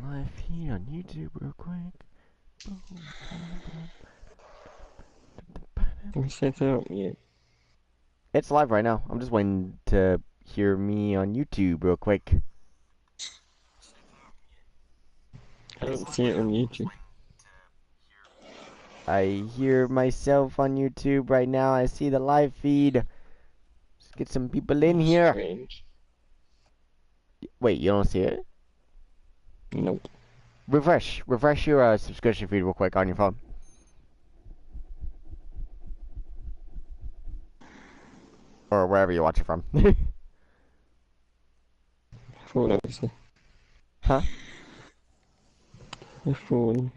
live feed on YouTube real quick. Set up yet? It's live right now. I'm just waiting to hear me on YouTube real quick. I don't see it on YouTube. I hear myself on YouTube right now. I see the live feed. Let's get some people in here. Strange. Wait, you don't see it? Nope. Refresh your subscription feed real quick on your phone. Or wherever you watch it from. Phone, obviously. Huh? The phone.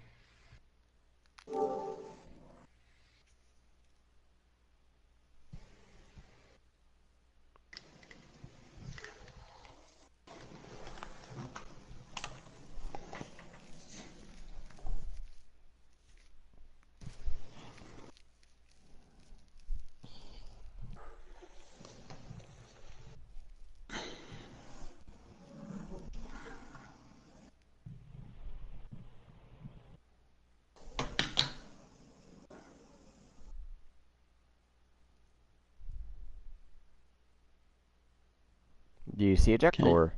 Do you see it, Jack? Okay. Or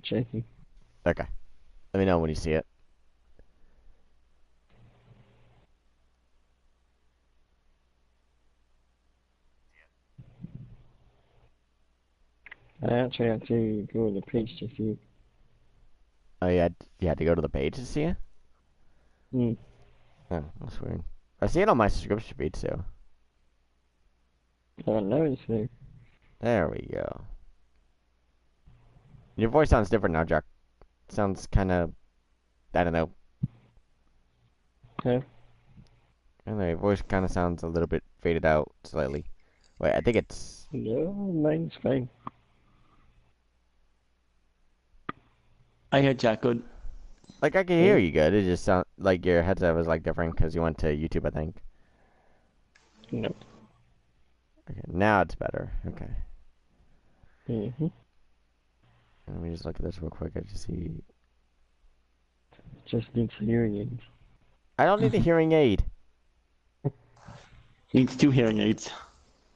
Checking. okay. Let me know when you see it. I actually had to go on the page to see it. Oh, you had to go to the page to see it? Hmm. Oh, that's weird. I see it on my subscription feed too. Oh, now it's there. There we go. Your voice sounds different now, Jack. Sounds kind of, I don't know. Huh? I don't know, your voice kind of sounds a little bit faded out slightly. Wait, I think it's... No, mine's fine. I hear Jack good. Like, I can hear you good. It just sounds like your headset was, like, different because you went to YouTube, I think. No. Okay, now it's better. Okay. Mm-hmm. Let me just look at this real quick. I just see... Just needs hearing aids. I don't need a hearing aid. Needs 2 hearing aids.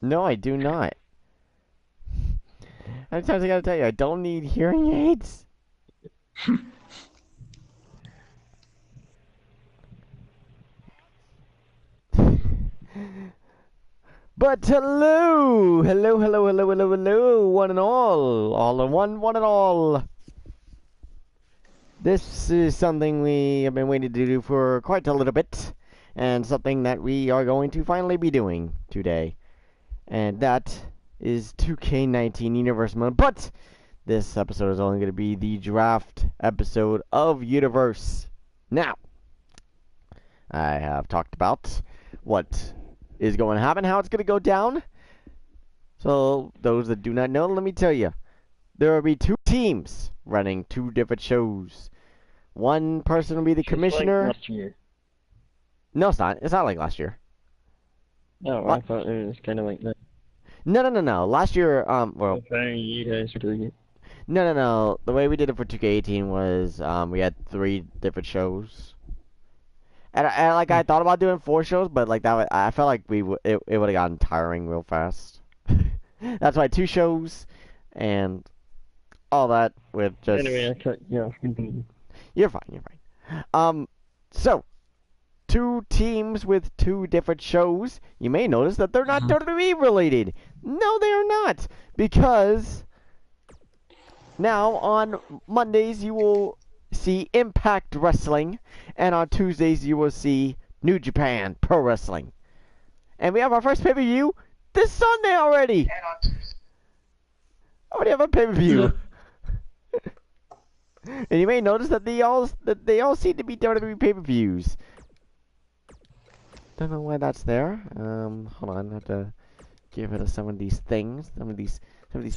No, I do not. How many times I gotta tell you, I don't need hearing aids? But hello, one and all in one and all. This is something we have been waiting to do for quite a little bit, and something that we are going to finally be doing today, and that is 2K19 Universe Mode. But this episode is only going to be the draft episode of Universe. Now, I have talked about what is going to happen, how it's going to go down. So, those that do not know, let me tell you. There will be 2 teams running 2 different shows. One person will be the commissioner. Like last year. No, it's not. It's not like last year. No, I thought it was kind of like that. No. Last year, well, Okay, you guys were doing it. no. The way we did it for 2K18 was, we had 3 different shows. And I thought about doing 4 shows, but like that, I felt like it would have gotten tiring real fast. That's why 2 shows, and all that with just. Anyway, I cut you off. You're fine. So 2 teams with 2 different shows. You may notice that they're not WWE related. No, they are not, because now on Mondays you will see Impact Wrestling, and on Tuesdays you will see New Japan Pro Wrestling. And we have our first pay-per-view this Sunday already. Already have a pay-per-view. And you may notice that they all seem to be WWE pay-per-views. Don't know why that's there. Hold on, I have to get rid of some of these things, some of these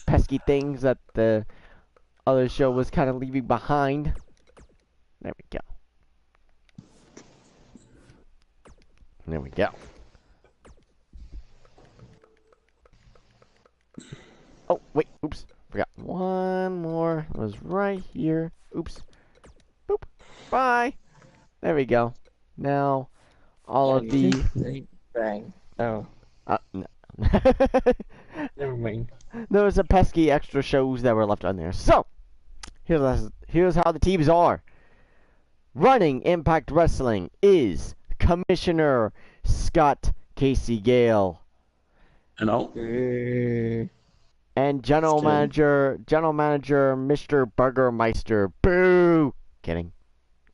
pesky things that the other show was kind of leaving behind. There we go. There we go. Oh, wait, oops. Forgot one more. It was right here. Oop. we go. Now, all of the... Bang. Oh, no. never mind. There was some pesky extra shows that were left on there. So, here's how the teams are. Running Impact Wrestling is Commissioner Scott Casey Gale. Hello. And General Manager Mr. Burgermeister. Boo! Kidding.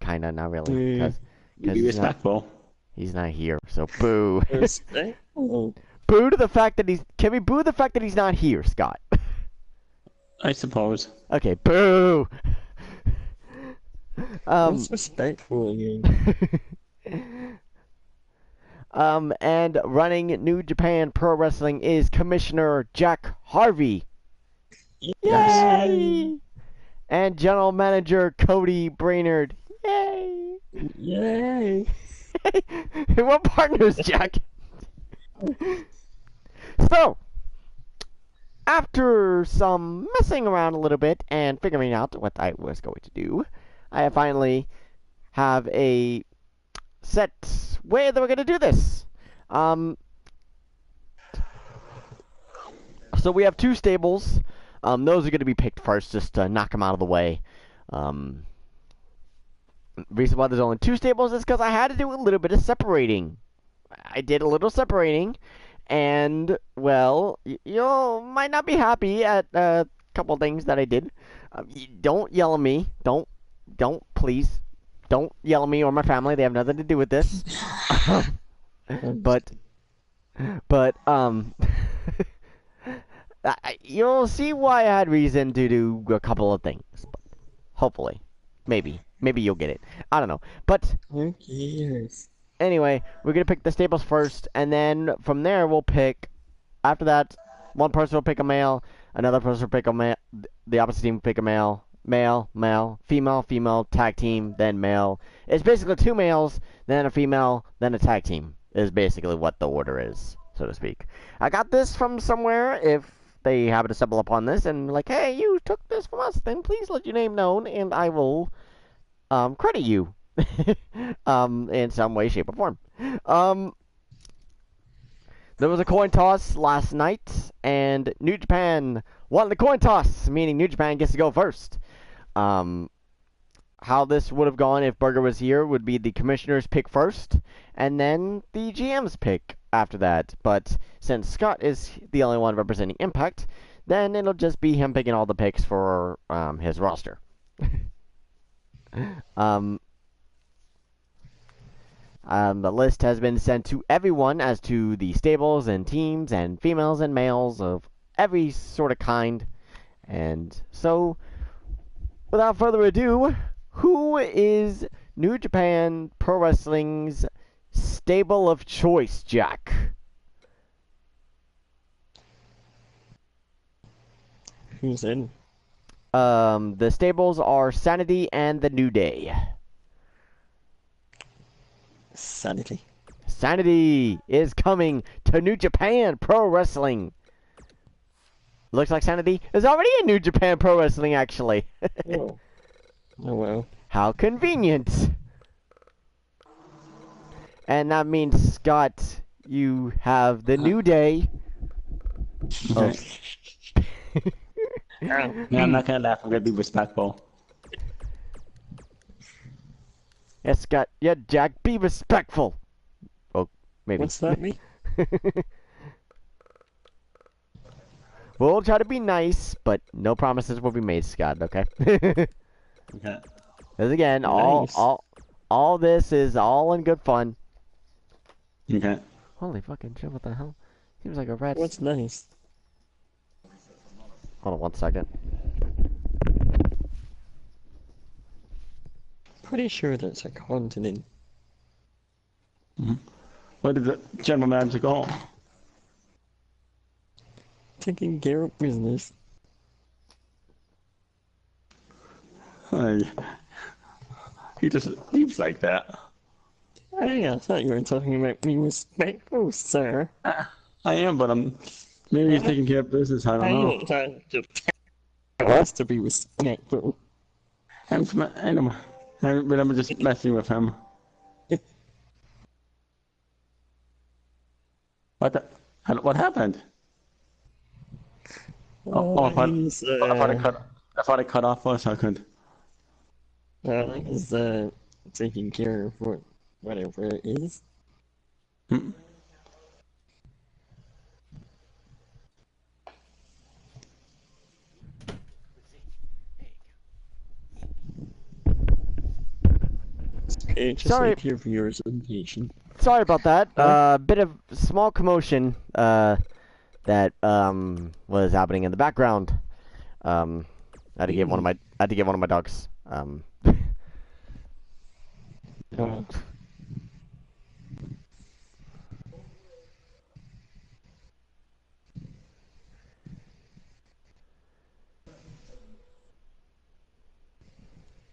Kinda, not really. Because Be respectful. he's not here, so boo. Respectful. Boo to the fact that he's... Can we boo the fact that he's not here, Scott? I suppose. Okay, boo! What's respectful again? And running New Japan Pro Wrestling is Commissioner Jack Harvey. Yay! And General Manager Cody Brainerd. Yay! Yay! What partners, Jack? So, after some messing around a little bit and figuring out what I was going to do, I finally have a set way that we're going to do this. So we have two stables. Those are going to be picked first just to knock them out of the way. Reason why there's only two stables is because I had to do a little bit of separating. I did a little separating, and, well, you might not be happy at a couple things that I did. Don't yell at me. Don't, please. Don't yell at me or my family. They have nothing to do with this. but, you'll see why I had reason to do a couple of things. Hopefully. Maybe you'll get it. I don't know. But, Who cares? anyway, we're going to pick the stables first, and then from there we'll pick, after that, one person will pick a male, another person will pick a male, the opposite team will pick a male, female, tag team, then male. It's basically two males, then a female, then a tag team, is basically what the order is, so to speak. I got this from somewhere. If they happen to stumble upon this and like, hey, you took this from us, then please let your name known, and I will credit you in some way, shape, or form. There was a coin toss last night, and New Japan won the coin toss, meaning New Japan gets to go first. How this would have gone if Burger was here would be the commissioner's pick first, and then the GM's pick after that. But since Scott is the only one representing Impact, then it'll just be him picking all the picks for his roster. The list has been sent to everyone as to the stables and teams and females and males of every sort of kind. And so, without further ado, who is New Japan Pro Wrestling's stable of choice, Jack? Who's in? The stables are Sanity and the New Day. Sanity. Sanity is coming to New Japan Pro Wrestling. Looks like Sanity is already in New Japan Pro Wrestling, actually. Oh. Oh well. How convenient. And that means, Scott, you have the New Day. Oh. No, I'm not gonna laugh. I'm gonna be respectful. Yes, Scott. Yeah, Jack, be respectful. Oh, maybe. What's that mean? We'll try to be nice, but no promises will be made, Scott, okay? Okay. Because again, Nice. all this is all in good fun. Okay. Holy fucking shit, what the hell? Seems like a rat. What's nice? Hold on 1 second. Pretty sure that's a continent. Where did the general manager go? Taking care of business. Hey. He just leaves like that. Hey, I thought you were talking about being respectful, sir. I am, but maybe he's taking care of business. I don't know. ain't trying to tell us to be respectful. But I'm just messing with him. What happened? Oh, He's I thought it cut off for a second. he's taking care of whatever it is. Hmm. Okay, just Sorry. like your viewers' education. Sorry about that. Huh? Bit of small commotion that was happening in the background. I had to get one of my dogs. Uh,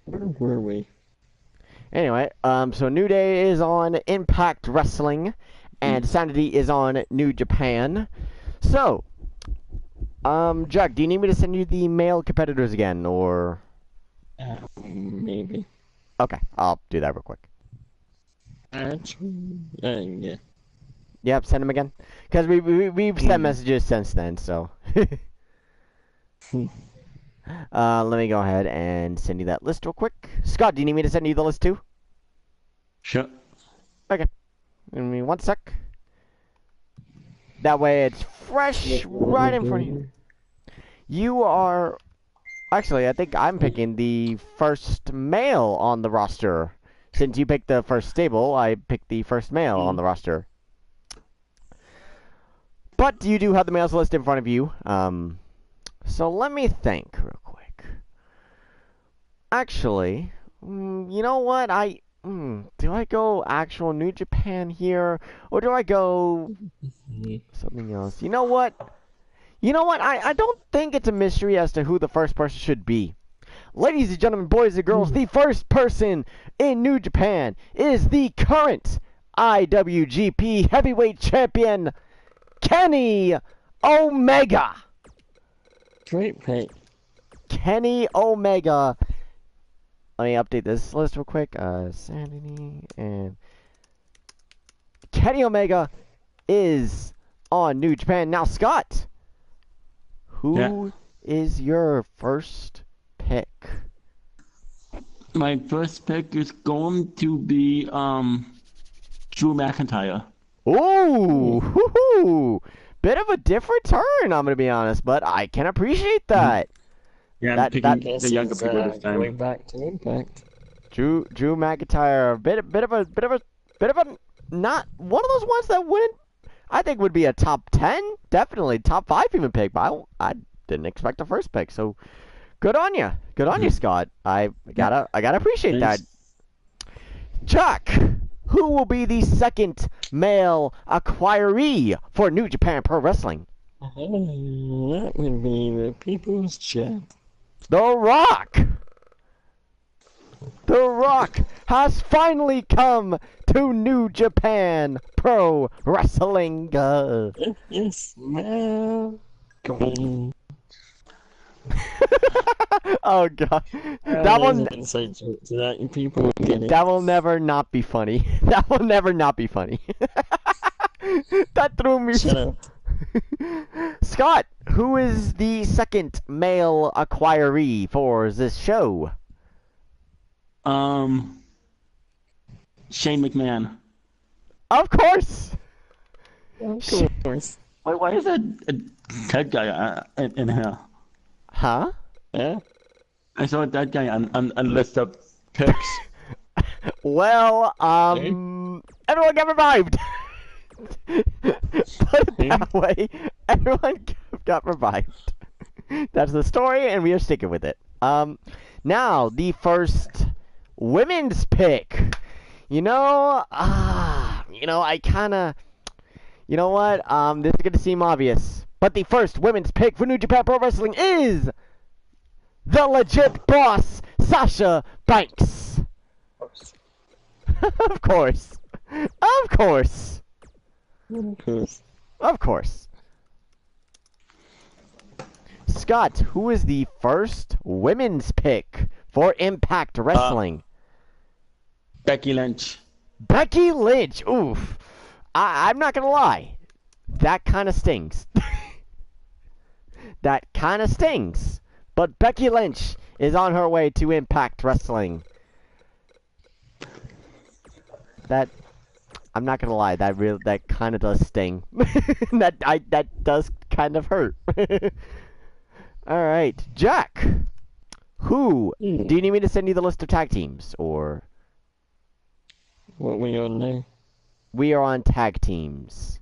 where were we? Anyway, so New Day is on Impact Wrestling, and Sanity is on New Japan. So, Jack, do you need me to send you the male competitors again, or? Maybe. Okay, I'll do that real quick. Actually, yeah. Yep, send them again. Because we've sent messages since then, so. Let me go ahead and send you that list real quick. Scott, do you need me to send you the list too? Sure. Okay. Give me one sec. That way it's fresh right in front of you. You are... Actually, I think I'm picking the first male on the roster. Since you picked the first stable, I picked the first male on the roster. But you do have the males list in front of you. So let me think real quick. Actually, you know what? Do I go actual New Japan here, or do I go something else? You know what? I don't think it's a mystery as to who the first person should be. Ladies and gentlemen, boys and girls, the first person in New Japan is the current IWGP Heavyweight Champion, Kenny Omega. Great pick. Kenny Omega. Let me update this list real quick. Sanity and Kenny Omega is on New Japan. Now, Scott, who is your first pick? My first pick is going to be Drew McIntyre. Ooh, hoo-hoo. Bit of a different turn, I'm gonna be honest, but I can appreciate that. Yeah, That- I'm picking Guess the younger he's, people this time. going back to Impact. Drew McIntyre, bit of a not one of those ones that wouldn't I think would be a top 10, definitely top 5 even pick, but I didn't expect a first pick. So good on you. Good on you, Scott. I gotta appreciate Thanks. that. Chuck, who will be the second male acquiree for New Japan Pro Wrestling? That would be the People's Champ. The Rock. The Rock has finally come to New Japan Pro Wrestling. Yes, man. Go. Oh god, that one. There's an inside joke to that. You people will get it. That will never not be funny. That will never not be funny. That threw me. Shut up. Scott, who is the second male acquiree for this show? Shane McMahon. Of course. Of course. Why is that a dead guy in here? Huh? Yeah. I saw that guy on list of picks. Well, everyone got revived. Put it that way, everyone got revived. That's the story, and we are sticking with it. Now the first women's pick. I kind of, you know what? This is gonna seem obvious, but the first women's pick for New Japan Pro Wrestling is the legit boss, Sasha Banks. Of course. Of course. Of course. Of course. Scott, who is the first women's pick for Impact Wrestling? Becky Lynch. Becky Lynch. Oof. I'm not going to lie. that kind of stings. That kind of stings. But Becky Lynch is on her way to Impact Wrestling. That, I'm not gonna lie, that kind of does sting. that does kind of hurt. All right, Jack. Who? Do you need me to send you the list of tag teams, or? What we on now? We are on tag teams.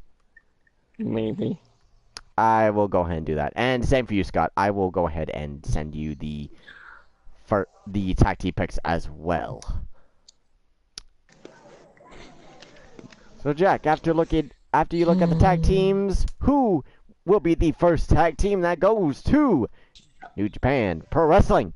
Maybe. I will go ahead and do that. And same for you, Scott. I will go ahead and send you the tag team picks as well. So Jack, after you look at the tag teams, who will be the first tag team that goes to New Japan Pro Wrestling?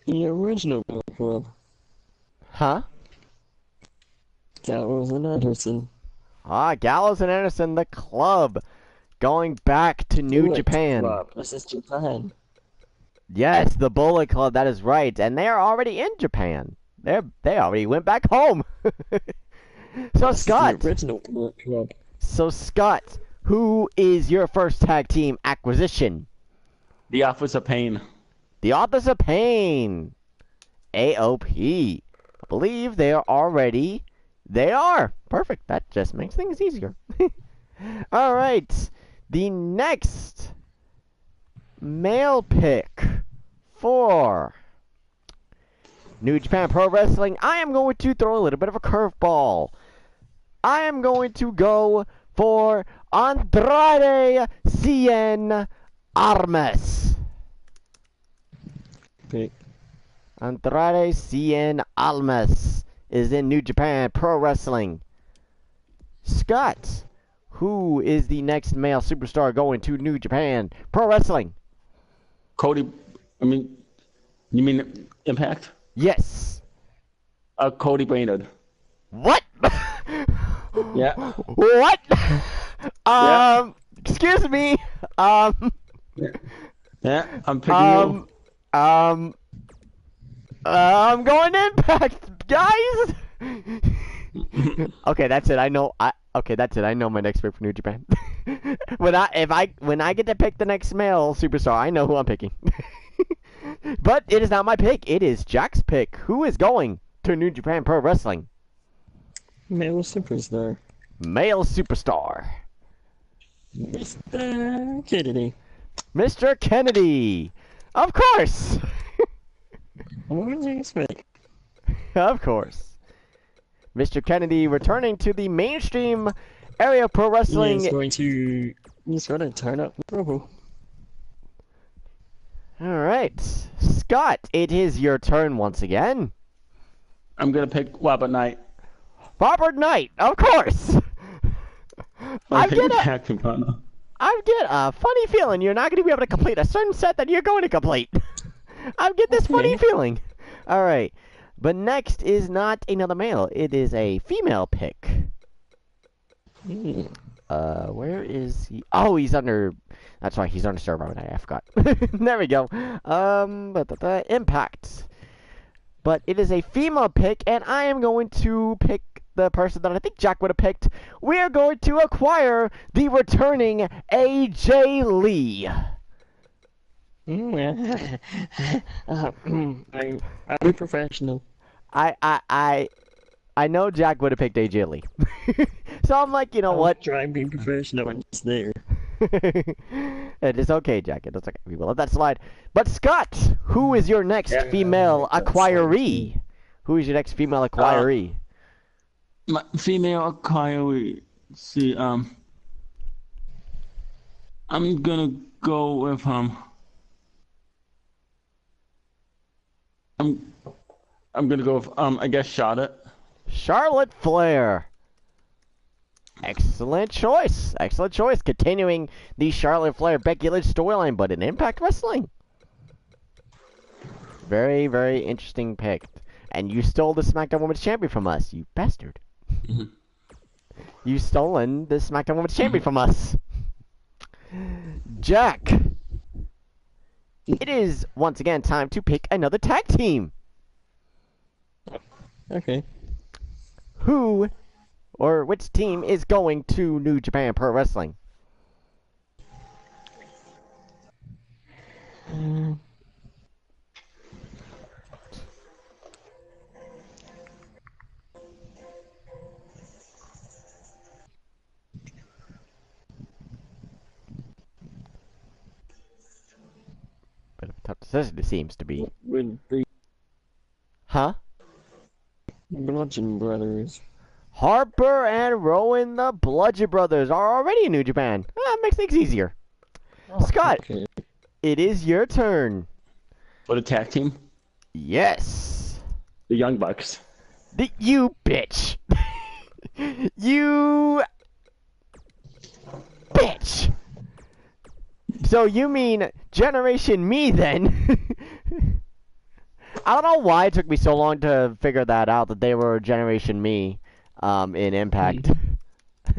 The original club. Huh? Gallows and Anderson. Gallows and Anderson, the club, going back to New Japan. Club. This is Japan. Yes, the Bullet Club, that is right. And they are already in Japan. They already went back home. So Scott. The original Bullet Club. So Scott, who is your first tag team acquisition? The Office of Pain. The Authors of Pain. AOP. I believe they are already. They are. Perfect. That just makes things easier. Alright. The next male pick for New Japan Pro Wrestling. I am going to throw a little bit of a curveball. I am going to go for Andrade Cien Almas. Pick. Andrade Cien Almas is in New Japan Pro Wrestling. Scott, who is the next male superstar going to New Japan Pro Wrestling? You mean Impact? Yes. Cody Brainerd. What? Yeah. What? Yeah. Excuse me. Yeah, I'm picking you. I'm going to Impact, guys. Okay, that's it. I know. Okay, that's it. I know my next pick for New Japan. when I get to pick the next male superstar, I know who I'm picking. But it is not my pick. It is Jack's pick. Who is going to New Japan Pro Wrestling? Male superstar. Male superstar. Mr. Kennedy. Mr. Kennedy. Of course. What would you expect? Of course. Mr. Kennedy returning to the mainstream area pro wrestling. He's going to turn up the promo. Alright. Scott, it is your turn once again. I'm gonna pick Robert Knight. Robert Knight, of course. I get a funny feeling you're not going to be able to complete a certain set that you're going to complete. I get this funny feeling. Alright. But next is not another male. It is a female pick. Where is he? Oh, he's under. That's right, he's under Star Robert Knight. I forgot. There we go. Impact. But it is a female pick, and I am going to pick the person that I think Jack would have picked. We are going to acquire the returning AJ Lee. I'm a professional. I know Jack would have picked AJ Lee. So I'm like, you know what? Try and be professional when it's there. It is okay, Jack. It is okay. We will let that slide. But Scott, who is your next female acquiree? Who is your next female acquiree? My female acquiree. Let's see. I'm gonna go with I'm gonna go with I guess Charlotte. Charlotte Flair. Excellent choice. Excellent choice. Continuing the Charlotte Flair Becky Lynch storyline, but in Impact Wrestling. Very, very interesting pick. And you stole the SmackDown Women's Champion from us, you bastard. You stolen the SmackDown Women's Champion from us. Jack, it is once again time to pick another tag team. Okay. Who or which team is going to New Japan Pro Wrestling? Bit of a tough decision, it seems to be. Would be Huh? Bludgeon Brothers. Harper and Rowan, the Bludgeon Brothers, are already in New Japan. That makes things easier. Scott, Okay. it is your turn. For the tag team, Yes. the Young Bucks. You bitch. You bitch. So you mean Generation Me then? I don't know why it took me so long to figure that out, that they were Generation Me in Impact.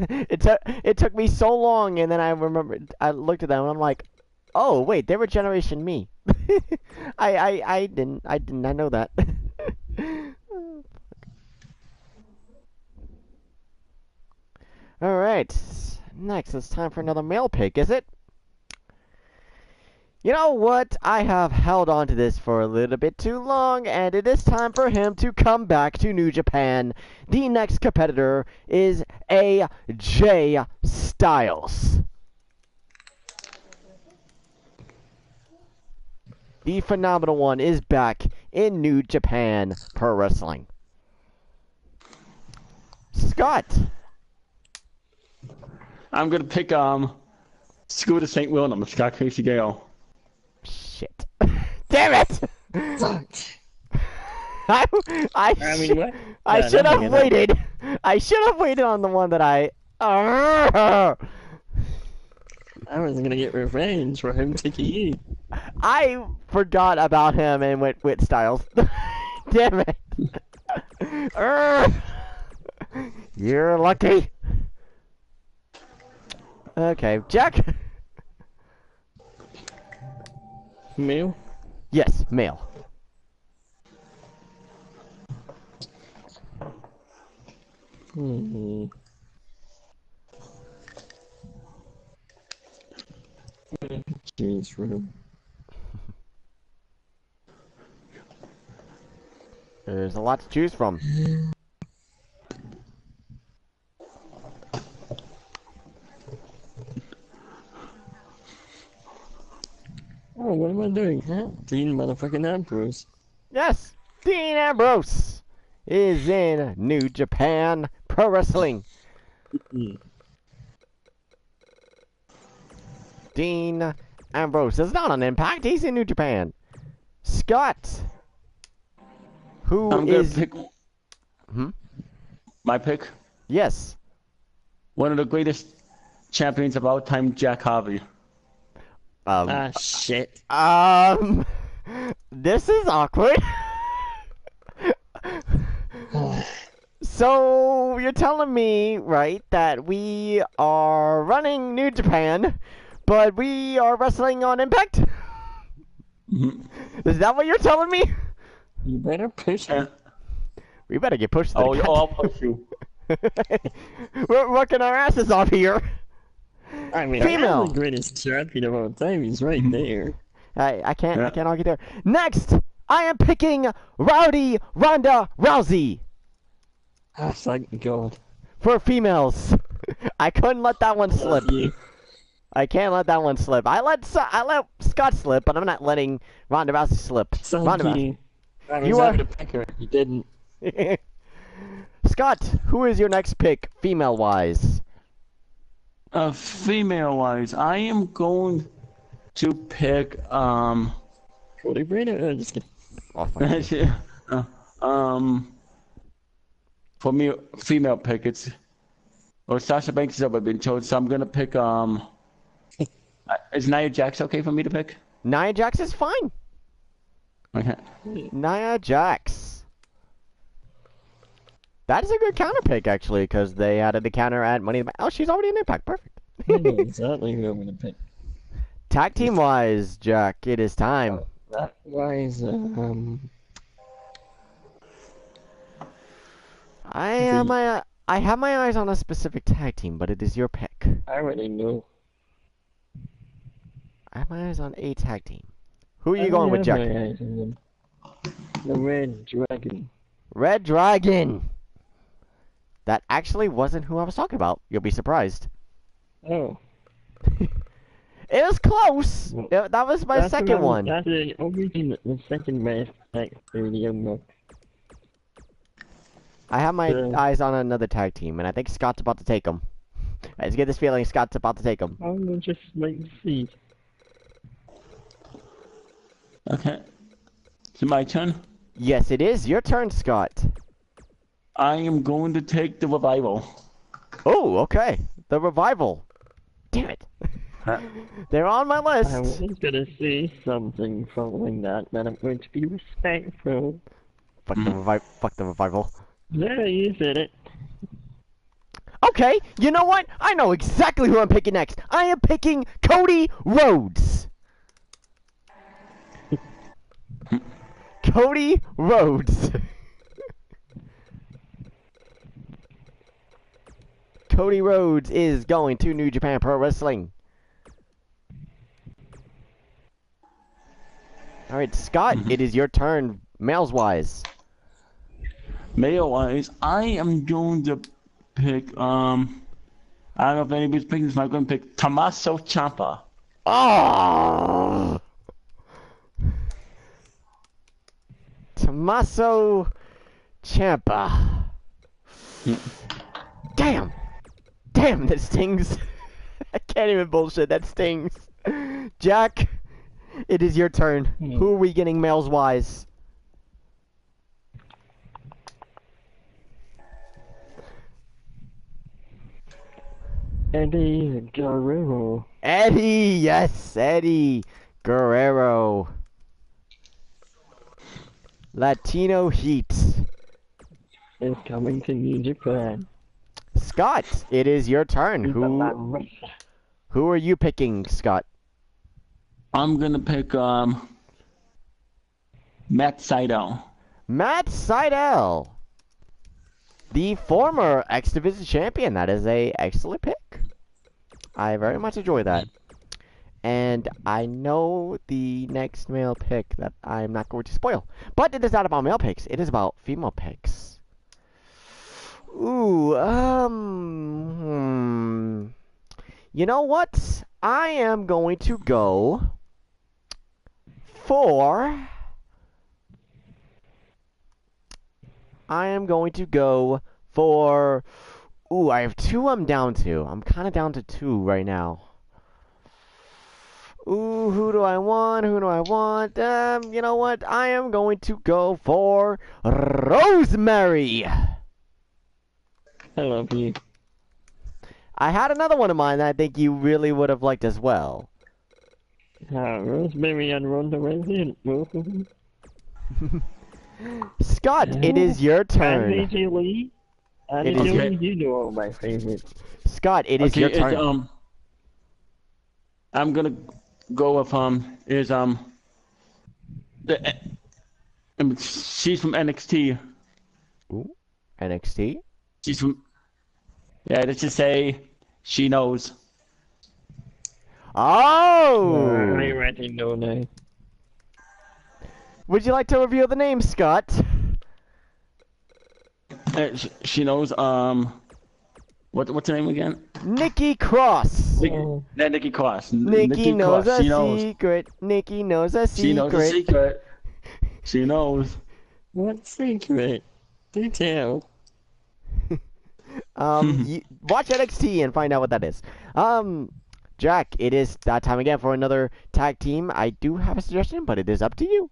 It took me so long, and then I remembered, I looked at them and I'm like, oh wait, they were Generation Me. I didn't know that. Alright, next it's time for another male pick, is it? You know what? I have held on to this for a little bit too long, and it is time for him to come back to New Japan. The next competitor is AJ Styles. The phenomenal one is back in New Japan Pro Wrestling. Scott. I'm gonna pick Scooter St. William, Scott Casey Gale. Shit. Damn it! Fuck. I mean, what? I Yeah, should have nothing, waited. I should have waited on the one that I was gonna get revenge for him taking you. I forgot about him and went with Styles. Damn it. You're lucky. Okay, Jack. Male? Yes, male. Jeez, room. There's a lot to choose from. Oh, what am I doing? Huh? Dean motherfucking Ambrose. Yes, Dean Ambrose is in New Japan Pro Wrestling. Dean Ambrose is not on Impact. He's in New Japan. Scott, who I'm gonna is pick my pick. yes. One of the greatest champions of all time, Jack Harvey. Shit. This is awkward. So you're telling me, right, that we are running New Japan, but we are wrestling on Impact? Is that what you're telling me? You better push him. We better get pushed to Oh, the I'll push you. We're working our asses off here. I mean, Female. I'm the greatest champion of all time. He's right there. I can't argue there. Next, I am picking Rowdy Ronda Rousey Oh, thank God. for females. I couldn't let that one slip. You. I can't let that one slip. I let Scott slip, but I'm not letting Ronda Rousey slip. Ronda Thank you. I was You having are- to pick her. You didn't. Rousey. Scott, who is your next pick, female-wise? Female-wise, I am going to pick Cody Brader? Just kidding. Oh, fuck. for me, female pick, it's Sasha Banks has already been chosen, so I'm gonna pick is Nia Jax okay for me to pick? Nia Jax is fine. Okay. Nia Jax. That is a good counter pick, actually, because they added the counter at Money in the Bank. Oh, she's already in Impact. Perfect. I know exactly who I'm gonna pick. Tag team wise, Jack, it is time. That wise, I have my eyes on a specific tag team, but it is your pick. I already know. I have my eyes on a tag team. Who are I you going with, have Jack? my eyes on them. The Red Dragon. Red Dragon. That actually wasn't who I was talking about. You'll be surprised. Oh. It was close. That was my second one. That's the only team that the second best tag for the Young Bucks. I have my eyes on another tag team, and I think Scott's about to take them. I just get this feeling Scott's about to take them. I'm just wait to see. Okay. Is it my turn? Yes, it is. Your turn, Scott. I am going to take the revival. Oh, okay. The Revival. Damn it. They're on my list. I was gonna say something following that, but I'm going to be respectful. Fuck the Revival. Yeah, you said it. Okay, you know what? I know exactly who I'm picking next. I am picking Cody Rhodes. Cody Rhodes. Cody Rhodes is going to New Japan Pro Wrestling. Alright, Scott, it is your turn, males-wise. Male-wise, I am going to pick, I don't know if anybody's picking this, but I'm going to pick Tommaso Ciampa. Oh! Tommaso Ciampa. Damn! Damn, that stings. I can't even bullshit, that stings. Jack, it is your turn. Who are we getting males-wise? Eddie Guerrero. Eddie, yes, Eddie Guerrero. Latino Heat. Is coming to New Japan. Scott, it is your turn. Who are you picking, Scott? I'm going to pick, Matt Sydal. Matt Sydal. The former X Division champion. That is a excellent pick. I very much enjoy that. And I know the next male pick that I'm not going to spoil. But it is not about male picks. It is about female picks. Ooh, You know what? I am going to go for... Ooh, I have two I'm down to. I'm kind of down to two right now. Ooh, who do I want? Who do I want? You know what? I am going to go for Rosemary. I love you. I had another one in mind that I think you really would have liked as well. Rosemary and Ronda Rousey, both of them. Scott, it is your And turn. AJ Lee. And It AJ is- Lee, you know all my favorites. Scott, it is your turn. I'm going to go with, she's from NXT. Ooh, NXT. She's from, yeah, let's just say she knows. Oh! I already know now. Would you like to reveal the name, Scott? She knows, what's her name again? Nikki Cross. Nikki Cross. Nikki knows Cross. a She knows. secret. Nikki knows a secret. She knows a secret. She knows. What secret? Do tell. Watch NXT and find out what that is. Jack, it is that time again for another tag team. I do have a suggestion, but it is up to you.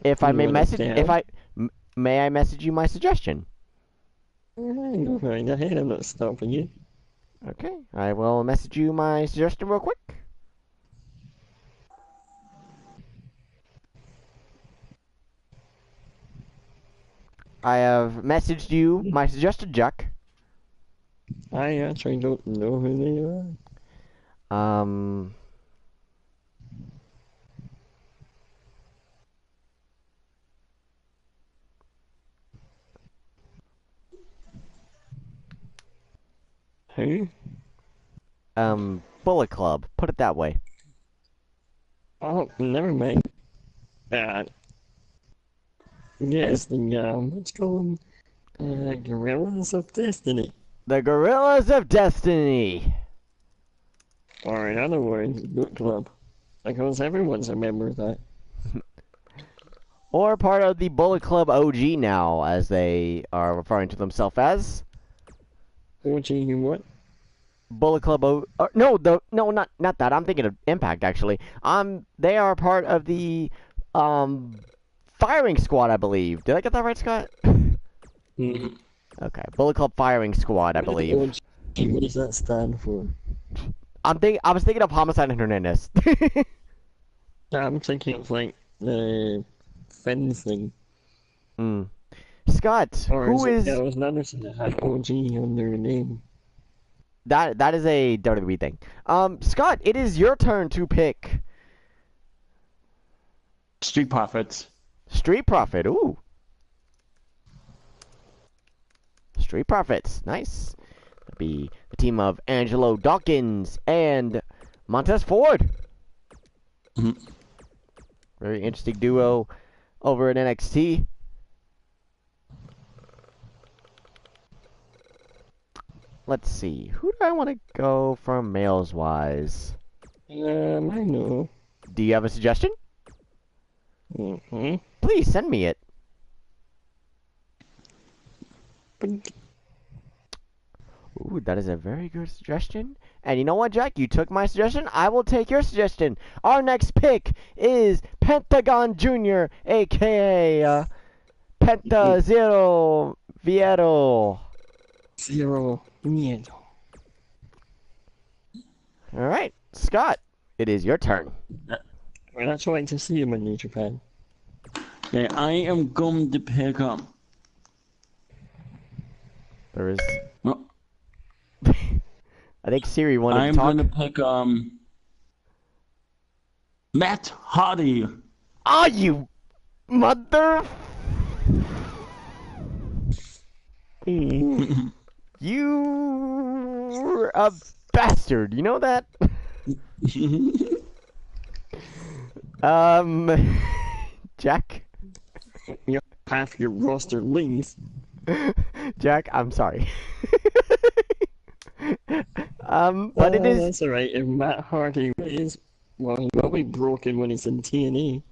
If I may message, may I message you my suggestion? Go right ahead, I'm not stopping you. Okay, I will message you my suggestion real quick. I have messaged you my suggestion, Jack. I actually don't know who they are. Who? Bullet Club. Put it that way. Oh, never mind. Yes, the, let's call them, Gorillas of Destiny. The Gorillas of Destiny. Or in other words, Boot Club. Because everyone's a member of that. Or part of the Bullet Club OG now, as they are referring to themselves as. OG what? Bullet Club no, not that. I'm thinking of Impact actually. They are part of the firing squad, I believe. Did I get that right, Scott? Mm-hmm. Okay, Bullet Club firing squad, I believe. OG, what does that stand for? I was thinking of Homicide and Hernandez. I'm thinking of like the fencing. Scott, Or who is? Yeah, it was another thing that had OG under the name. That is a WWE thing. Scott, it is your turn to pick. Street Profits. Street Profit. Ooh. Street Profits. Nice. That'd be the team of Angelo Dawkins and Montez Ford. Mm-hmm. Very interesting duo over at NXT. Let's see. Who do I want to go for males-wise? I know. Do you have a suggestion? Mm-hmm. Please send me it. Ooh, that is a very good suggestion. And you know what, Jack? You took my suggestion. I will take your suggestion. Our next pick is Pentagon Jr., a.k.a. Penta Zero Vieto. Zero Miedo. All right, Scott, it is your turn. Well, that's why to see him in New Japan. Okay, I am going to pick up. There is. Well, I think Siri wanted I'm to talk. going to pick Matt Hardy. Ah, you mother! You're a bastard. You know that? Jack. You half your roster leaves. Jack, I'm sorry. But it is. That's alright. If Matt Hardy is, well, he will be broken when he's in TNA.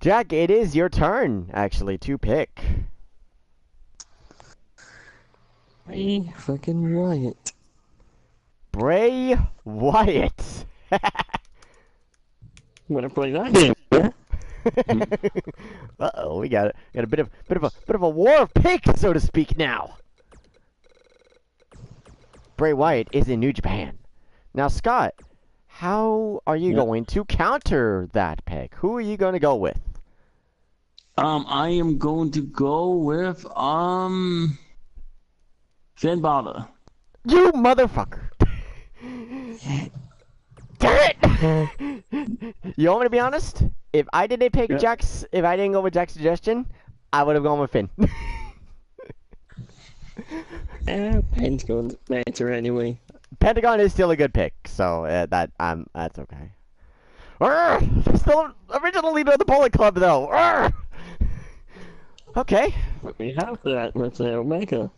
Jack, it is your turn, actually, to pick. Bray fucking Wyatt. Bray Wyatt. Wanna play that game? Yeah? Uh-oh, we got a bit of a war of picks, so to speak, now. Bray Wyatt is in New Japan. Now, Scott, how are you going to counter that pick? Who are you going to go with? I am going to go with Finn Balor. You motherfucker! Damn it! You want me to be honest? If I didn't pick Jack's, if I didn't go with Jack's suggestion, I would have gone with Finn. Pentagon's better anyway. Pentagon is still a good pick, so that's okay. Still original leader of the Bullet Club, though. Okay. But we have that with Omega.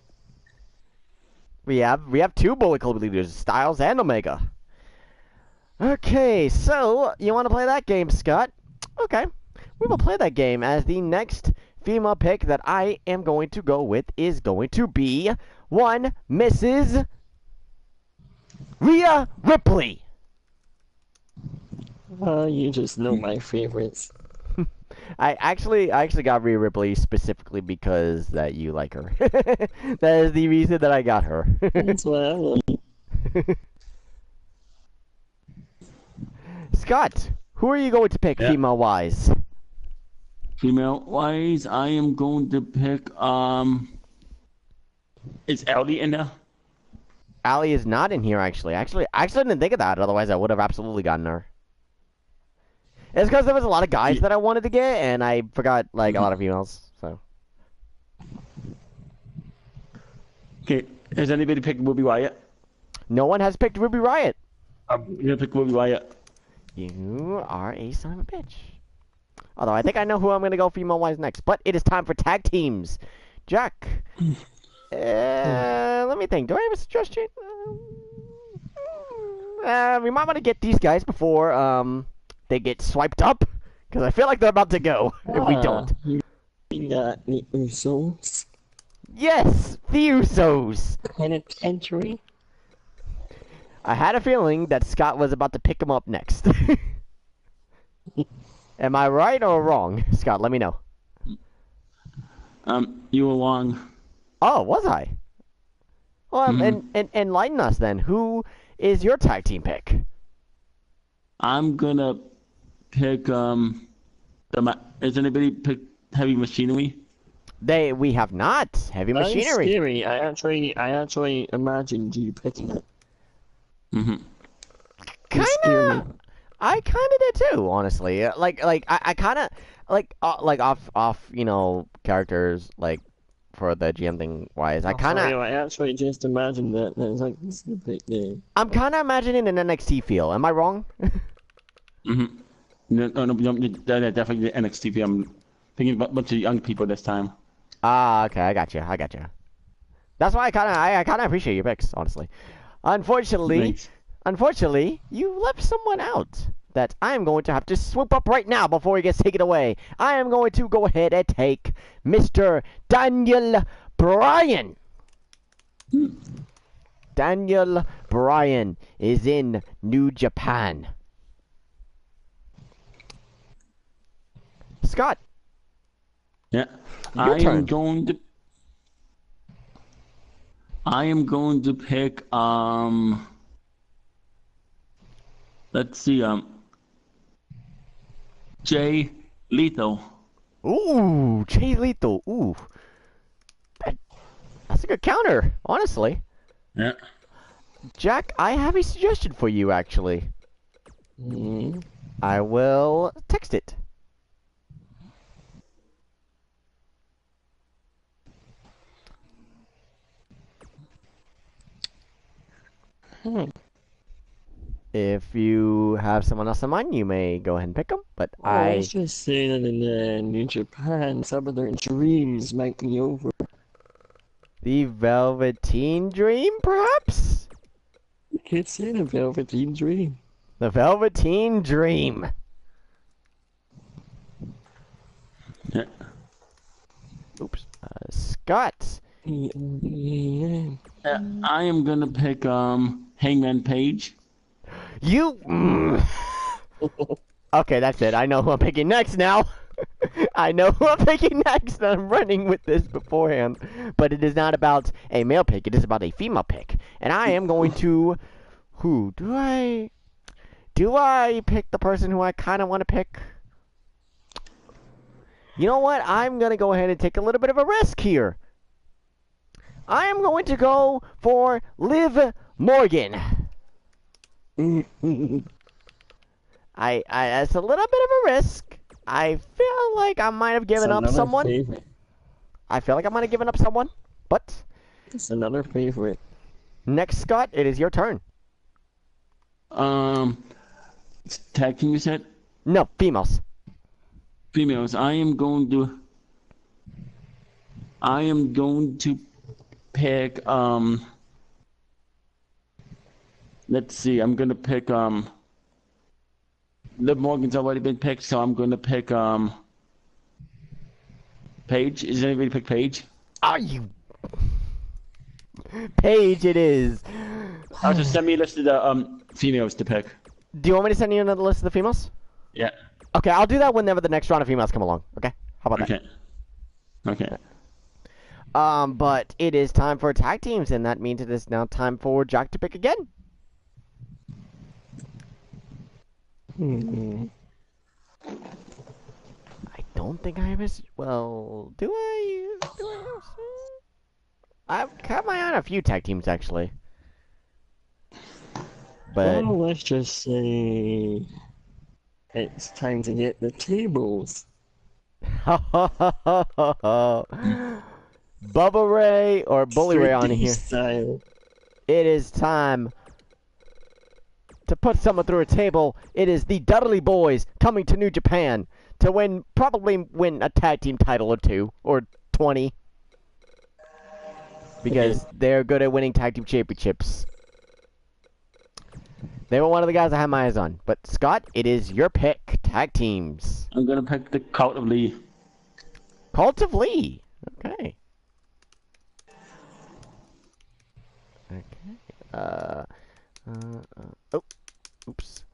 We have two Bullet Club leaders, Styles and Omega. Okay, so you want to play that game, Scott? Okay, we will play that game as the next female pick that I am going to go with is going to be one Mrs. Rhea Ripley. You just know my favorites. I actually got Rhea Ripley specifically because that you like her. That is the reason that I got her. That's why I love you. Scott, who are you going to pick female-wise? Female-wise, I am going to pick Is Ellie in there? Allie is not in here, actually. I actually didn't think of that. Otherwise, I would have absolutely gotten her. It's because there was a lot of guys that I wanted to get, and I forgot, like, a lot of females, so. Okay. Has anybody picked Ruby Riot? No one has picked Ruby Riot. I'm gonna pick Ruby Riot. You are a son of a bitch. Although I think I know who I'm going to go female-wise next. But it is time for tag teams. Jack. Let me think. Do I have a suggestion? We might want to get these guys before they get swiped up. Because I feel like they're about to go if we don't. We got the Usos. Yes! The Usos! Penitentiary. I had a feeling that Scott was about to pick him up next. Am I right or wrong? Scott, let me know. You were wrong. Oh, was I? Well, enlighten us then. Who is your tag team pick? I'm gonna pick Has anybody picked Heavy Machinery? We have not. Heavy That's Machinery. scary. I actually imagined you picking it. Kinda. I kinda did too, honestly. I kinda off characters like for the GM thing wise. I actually just imagined that. And I was like, this is a big name. I'm kinda imagining an NXT feel. Am I wrong? No, definitely the NXT. I'm thinking about a bunch of young people this time. Ah, okay, I got you. That's why I kinda appreciate your picks, honestly. Unfortunately, you left someone out that I am going to have to swoop up right now before he gets taken away. I am going to go ahead and take Mr. Daniel Bryan. Daniel Bryan is in New Japan. Scott. Yeah. Your turn. I am going to pick let's see, Jay Lethal. Ooh, Jay Lethal. Ooh. That's a good counter, honestly. Yeah. Jack, I have a suggestion for you, actually. I will text it. If you have someone else in mind, you may go ahead and pick them. But I was just saying that in New Japan, some of their dreams might be over. The Velveteen Dream, perhaps? You can't say the Velveteen Dream. The Velveteen Dream. Yeah. Oops. Scott. I am gonna pick Hangman Page. You. Okay, that's it. I know who I'm picking next now. I know who I'm picking next. I'm running with this beforehand. But it is not about a male pick. It is about a female pick. And I am going to... Who? Do I pick the person who I kind of want to pick? You know what? I'm going to go ahead and take a little bit of a risk here. I am going to go for Liv Morgan. It's a little bit of a risk. I feel like I might have given up someone. Favorite. I feel like I might have given up someone, but It's another favorite. next, Scott, it is your turn. Tag team, you said? No, females. Females. I am going to pick let's see, I'm gonna pick Liv Morgan's already been picked, so I'm gonna pick Paige. Is anybody pick Paige? Are you? Paige, it is. I'll just send me a list of the females to pick. Do you want me to send you another list of the females? Yeah. Okay, I'll do that whenever the next round of females come along. Okay, how about Okay. Okay. that? But it is time for tag teams, and that means it is now time for Jack to pick again. I don't think I have a... Well, do I? I've got my eye on a few tag teams actually, but Well, let's just say it's time to get the tables. Bubba Ray or Bully Ray Straight on D here. style. It is time to put someone through a table. It is the Dudley Boys coming to New Japan to probably win a tag team title or 2 or 20. Because they're good at winning tag team championships. They were one of the guys I had my eyes on. But Scott, it is your pick. Tag teams. I'm gonna pick the Cult of Lee. Cult of Lee. Okay. Okay. Oh. Oops.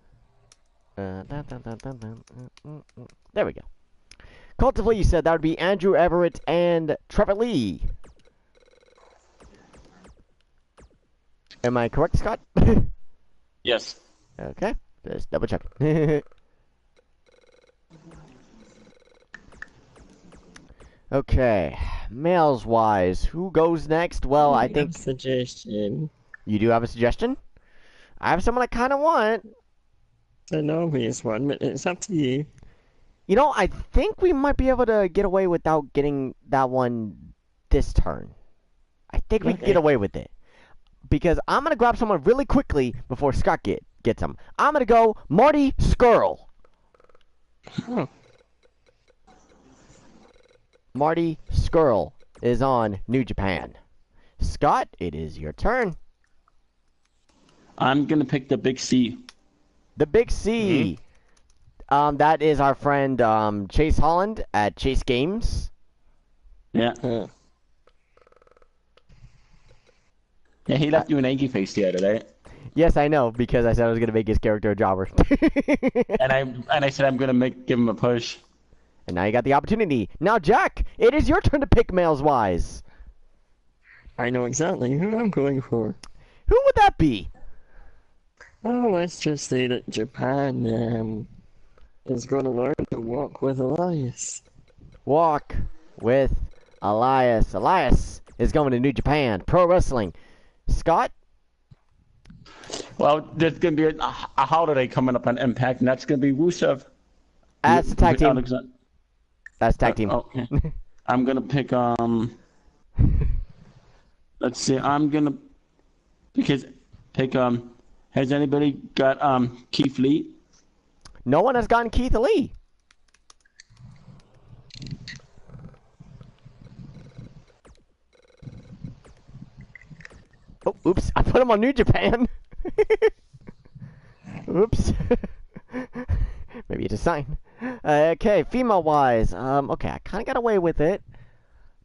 There we go. Cult of Lee, you said that would be Andrew Everett and Trevor Lee. Am I correct, Scott? Yes. Okay. Just double check. Okay. Males wise, who goes next? Well, I think Suggestion. you do have a suggestion. I have someone I kind of want. An obvious one, but it's up to you. You know, I think we might be able to get away without getting that one this turn. I think we can get away with it. Because I'm going to grab someone really quickly before Scott gets him. I'm going to go Marty Scurll. Oh. Marty Scurll is on New Japan. Scott, it is your turn. I'm gonna pick the Big C. The Big C. That is our friend Chase Holland at Chase Games. Yeah. Yeah, he left you an achy face the other day. Yes, I know, because I said I was going to make his character a jobber. and I said I'm gonna give him a push. And now you got the opportunity. Now, Jack, it is your turn to pick males wise. I know exactly who I'm going for. Who would that be? Oh, let's just say that Japan is going to learn to walk with Elias. Walk with Elias. Elias is going to New Japan Pro Wrestling. Scott? Well, there's gonna be a holiday coming up on Impact, and that's gonna be Rusev. That's tag team. That's tag team. Okay. I'm gonna pick let's see. I'm gonna pick Has anybody got Keith Lee? No one has gotten Keith Lee. Oh, oops! I put him on New Japan. Oops. Maybe it's a sign. Okay, female-wise. Okay, I kind of got away with it.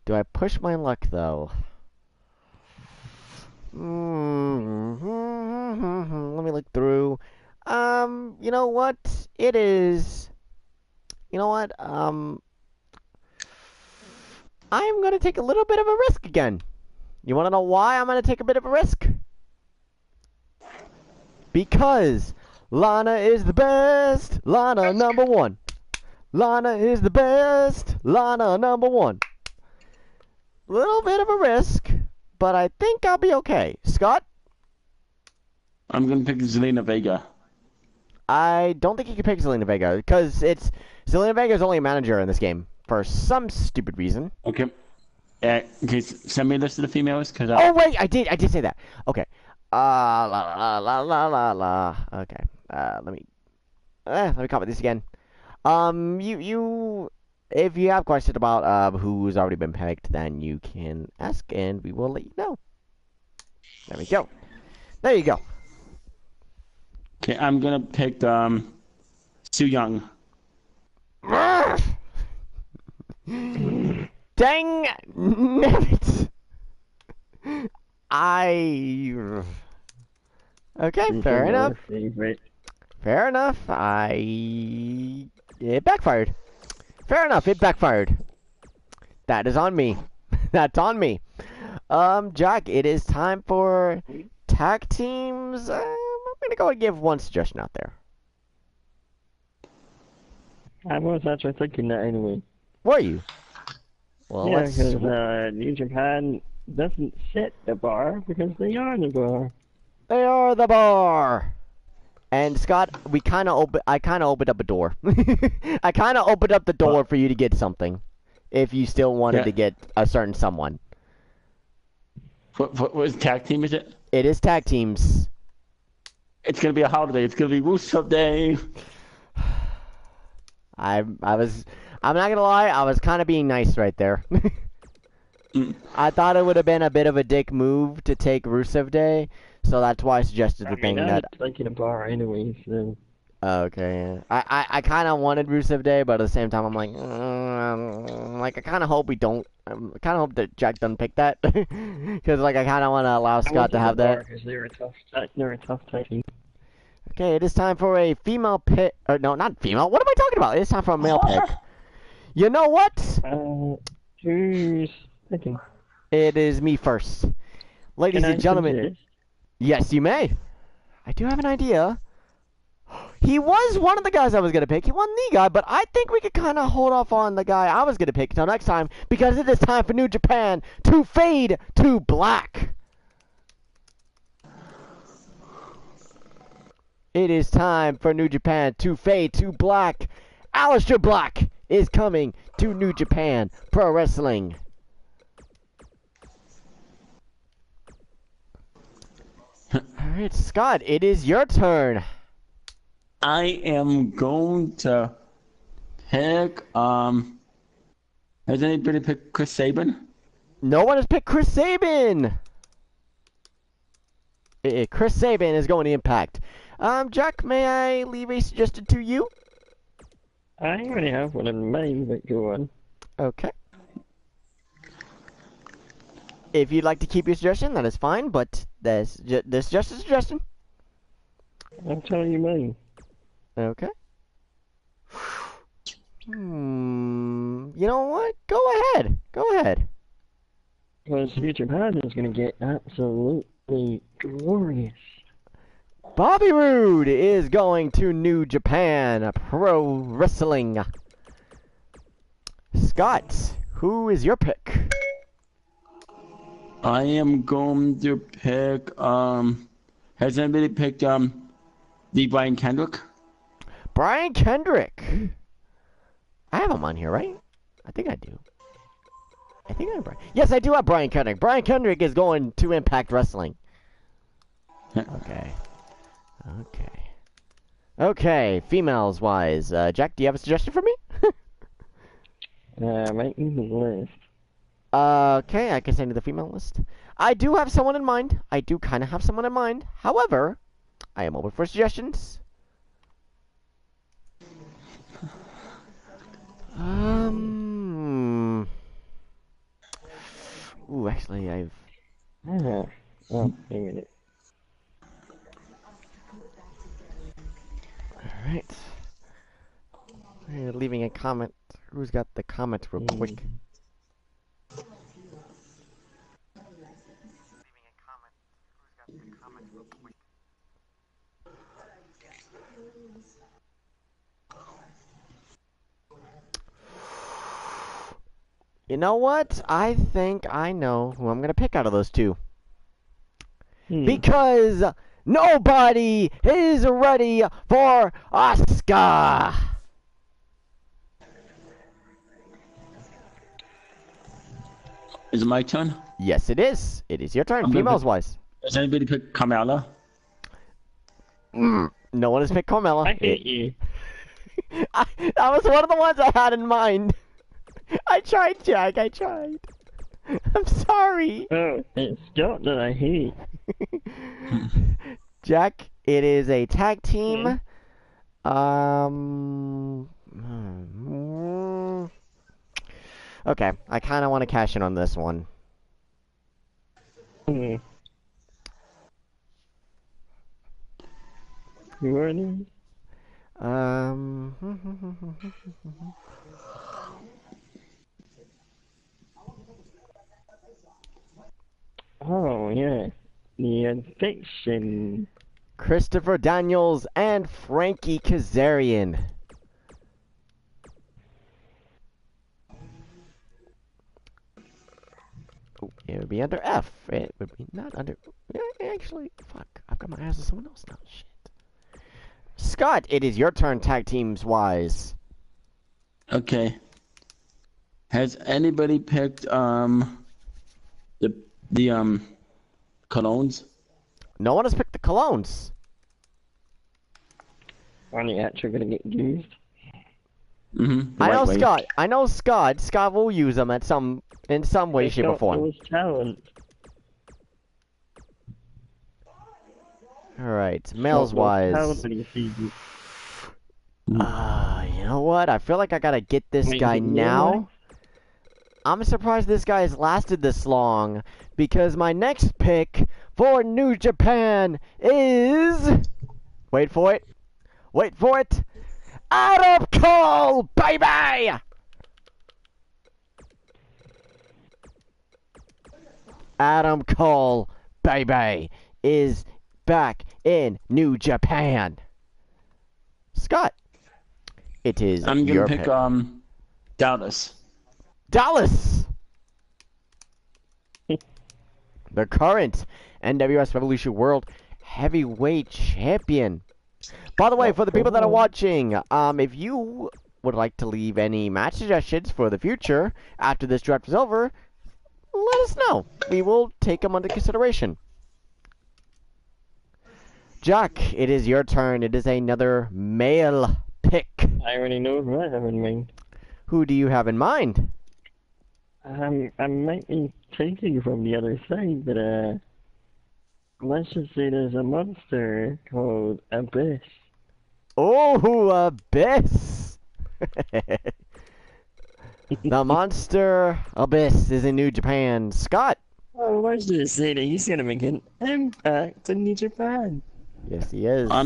Do I push my luck, though? Let me look through. You know what? It is... You know what? I'm going to take a little bit of a risk again. You want to know why I'm going to take a bit of a risk? Because Lana is the best. Lana number one. Lana is the best. Lana number one. Little bit of a risk, but I think I'll be okay. Scott? I'm gonna pick Zelina Vega. I don't think you can pick Zelina Vega, because Zelina Vega is only a manager in this game, for some stupid reason. Okay. Okay, send me a list of the females, cause Oh wait, I did say that. Okay. Okay. Let me copy this again. If you have questions about who's already been picked, then you can ask, and we will let you know. There we go. There you go. Okay, I'm gonna pick Su Young. Dang it! Okay, fair enough. Fair enough. It backfired. Fair enough, it backfired. That is on me. That's on me. Jack, it is time for tag teams. I'm gonna go and give one suggestion out there. I was actually thinking that anyway. Were you? Well, Yeah, let's... because New Japan doesn't set the bar because they are the bar. They are the bar. And Scott, I kind of opened up a door. I kind of opened up the door for you to get something, if you still wanted to get a certain someone. What tag team is it? It is tag teams. It's gonna be a holiday. It's gonna be Rusev Day. I'm not gonna lie, I was kind of being nice right there. I thought it would have been a bit of a dick move to take Rusev Day, so that's why I suggested the thing that. I was taking a bar anyway, so. Okay, yeah. I kind of wanted Rusev Day, but at the same time, I'm like, I kind of hope we don't. I kind of hope that Jack doesn't pick that, because like I kind of want to allow Scott to have that. Because they're a tough tag team. Okay, it is time for a female pick. Or no, not female. What am I talking about? It is time for a male pick. You know what? Who's picking? It is me first, ladies and gentlemen. Suggest? Yes, you may. I do have an idea. He was one of the guys I was going to pick. He wasn't the guy, but I think we could kind of hold off on the guy I was going to pick until next time, because it is time for New Japan to fade to black. It is time for New Japan to fade to black. Aleister Black is coming to New Japan Pro Wrestling. Alright, Scott, it is your turn. I am going to pick, has anybody picked Chris Sabin? No one has picked Chris Sabin. Chris Sabin is going to Impact. Jack, may I leave a suggestion to you? I already have one in mind, but go on. Okay. If you'd like to keep your suggestion, that is fine, but that's just a suggestion. I'll tell you mine. Okay. You know what? Go ahead. Go ahead. Because New Japan is going to get absolutely glorious. Bobby Roode is going to New Japan Pro Wrestling. Scott, who is your pick? I am going to pick, has anybody picked, the Brian Kendrick? Brian Kendrick. I have him on here, right? I think I do. I think I have Brian. Yes, I do have Brian Kendrick. Brian Kendrick is going to Impact Wrestling. Okay. Okay, females-wise. Jack, do you have a suggestion for me? Might need the list. Okay, I can send you the female list. I do have someone in mind. I do kind of have someone in mind. However, I am open for suggestions. Ooh, actually, I've... Oh, wait a minute. Alright. Leaving a comment. Who's got the comment real quick? You know what? I think I know who I'm going to pick out of those two. Because nobody is ready for Asuka. Is it my turn? Yes, it is. It is your turn, females-wise. Has anybody picked Carmella? No one has picked Carmella. I hate you. That was one of the ones I had in mind. I tried, Jack. I tried. I'm sorry. Oh, it's Scott that I hate. Jack, it is a tag team. Okay, I kind of want to cash in on this one. Who are these? Oh, yeah. The Infection. Christopher Daniels and Frankie Kazarian. It would be under F. It would be not under. Actually, fuck. I've got my eyes on someone else now. Shit. Scott, it is your turn, tag teams wise. Okay. Has anybody picked the colognes? No one has picked the colognes. Are they actually gonna get used? Mm-hmm. I know Lightweight. Scott. I know Scott. Scott will use them in some way, shape, or form. It was talent. All right, males wise. You You know what? I feel like I gotta get this Wait, guy is it now. I'm surprised this guy has lasted this long because my next pick for New Japan is. Wait for it. Wait for it. Adam Cole, baby! Adam Cole, baby, is back in New Japan. Scott, it is I'm your gonna pick Dallas. Dallas, the current NWS Revolution World Heavyweight Champion. By the way, for the people that are watching, if you would like to leave any match suggestions for the future after this draft is over, let us know. We will take them under consideration. Jack, it is your turn. It is another male pick. I already know who I have in mind. Who do you have in mind? I might be taking from the other side, but let's just say there's a monster called Abyss. Oh, Abyss! The monster Abyss is in New Japan. Scott! Oh, let's just say that he's gonna make an impact in New Japan. Yes, he is. I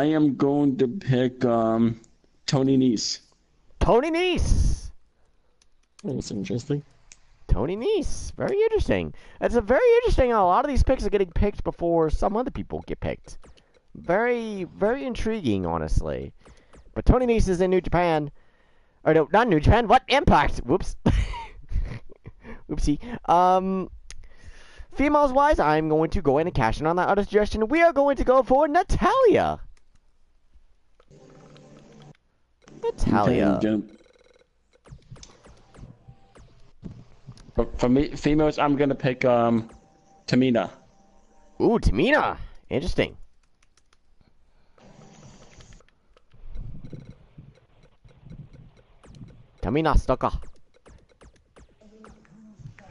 am going to pick Tony Nese. Tony Nese! That's interesting. Tony Nese. Very interesting. It's a very interesting how a lot of these picks are getting picked before some other people get picked. Very, very intriguing, honestly. But Tony Nese is in New Japan. Or no, not New Japan. What? Impact! Whoops. Oopsie. Females-wise, I'm going to go in and cash in on that other suggestion. We are going to go for Natalya. Natalya. Okay, for me, females, I'm gonna pick Tamina. Ooh, Tamina. Interesting. Tamina Stoker.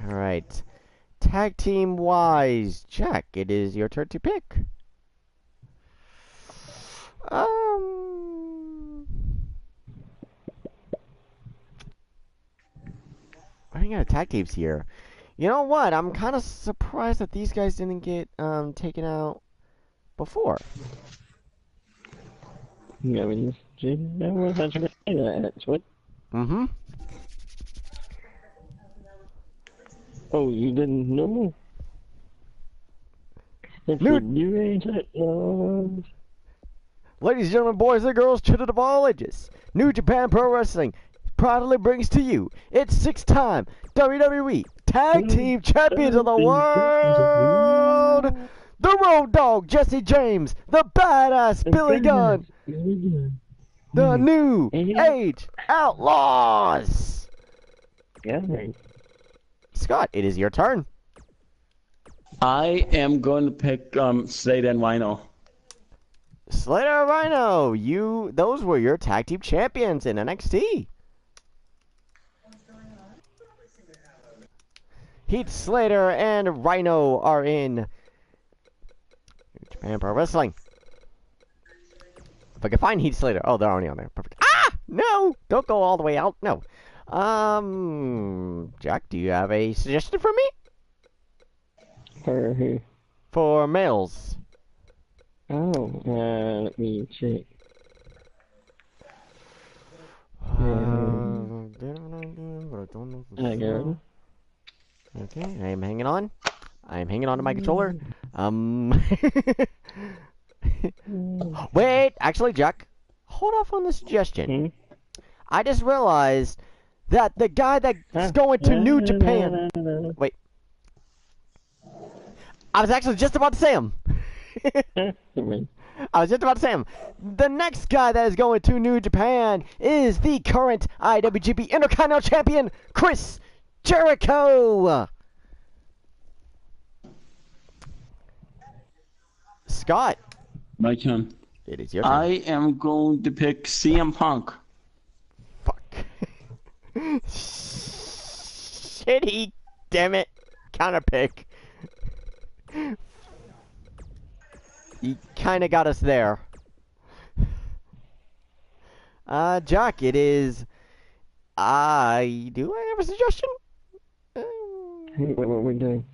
Alright. Tag team wise, Jack, it is your turn to pick. Running out of tag teams here. You know what? I'm kind of surprised that these guys didn't get taken out before. Yeah, we just no one has to say that. That's what. Mm-hmm. Oh, you didn't know? It's New- a new age outlaws. Ladies and gentlemen, boys and girls, children of all ages, New Japan Pro Wrestling proudly brings to you its 6-time WWE Tag Team Champions of the World, the Road Dogg Jesse James, the Badass Billy Gunn, the New Age Outlaws. Yeah. Scott, it is your turn. I am going to pick Slade and Rhino. Slater and Rhino, those were your tag team champions in NXT. Heath Slater and Rhino are in Japan Pro Wrestling. If I can find Heath Slater. Oh, they're already on there. Perfect. Ah! No! Don't go all the way out. No. Jack, do you have a suggestion for me? For who? For males. Oh, let me check. I got it. Okay, I am hanging on. I am hanging on to my controller. Wait, actually, Jack, hold off on the suggestion. I just realized that the guy that's going to New Japan. Wait. I was actually just about to say him. I was just about to say him. The next guy that is going to New Japan is the current IWGP Intercontinental Champion, Chris Jericho. Scott. My turn. It is your turn. I am going to pick CM Punk. Fuck. Shitty. Damn it. Counter pick. You kind of got us there. Jack, it is... Do I have a suggestion? What are we doing?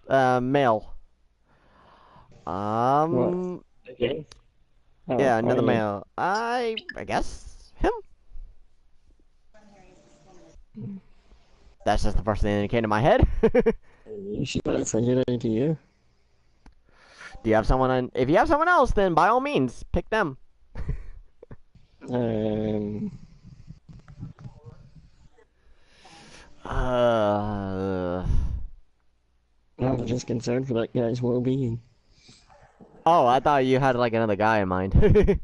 Male. What? Okay. Oh, Yeah, another yeah. male. I guess him? That's just the first thing that came to my head. You should send it to you. Do you have someone if you have someone else, then by all means, pick them. Um, Uh... I'm just concerned for that guy's well-being. Oh, I thought you had like another guy in mind.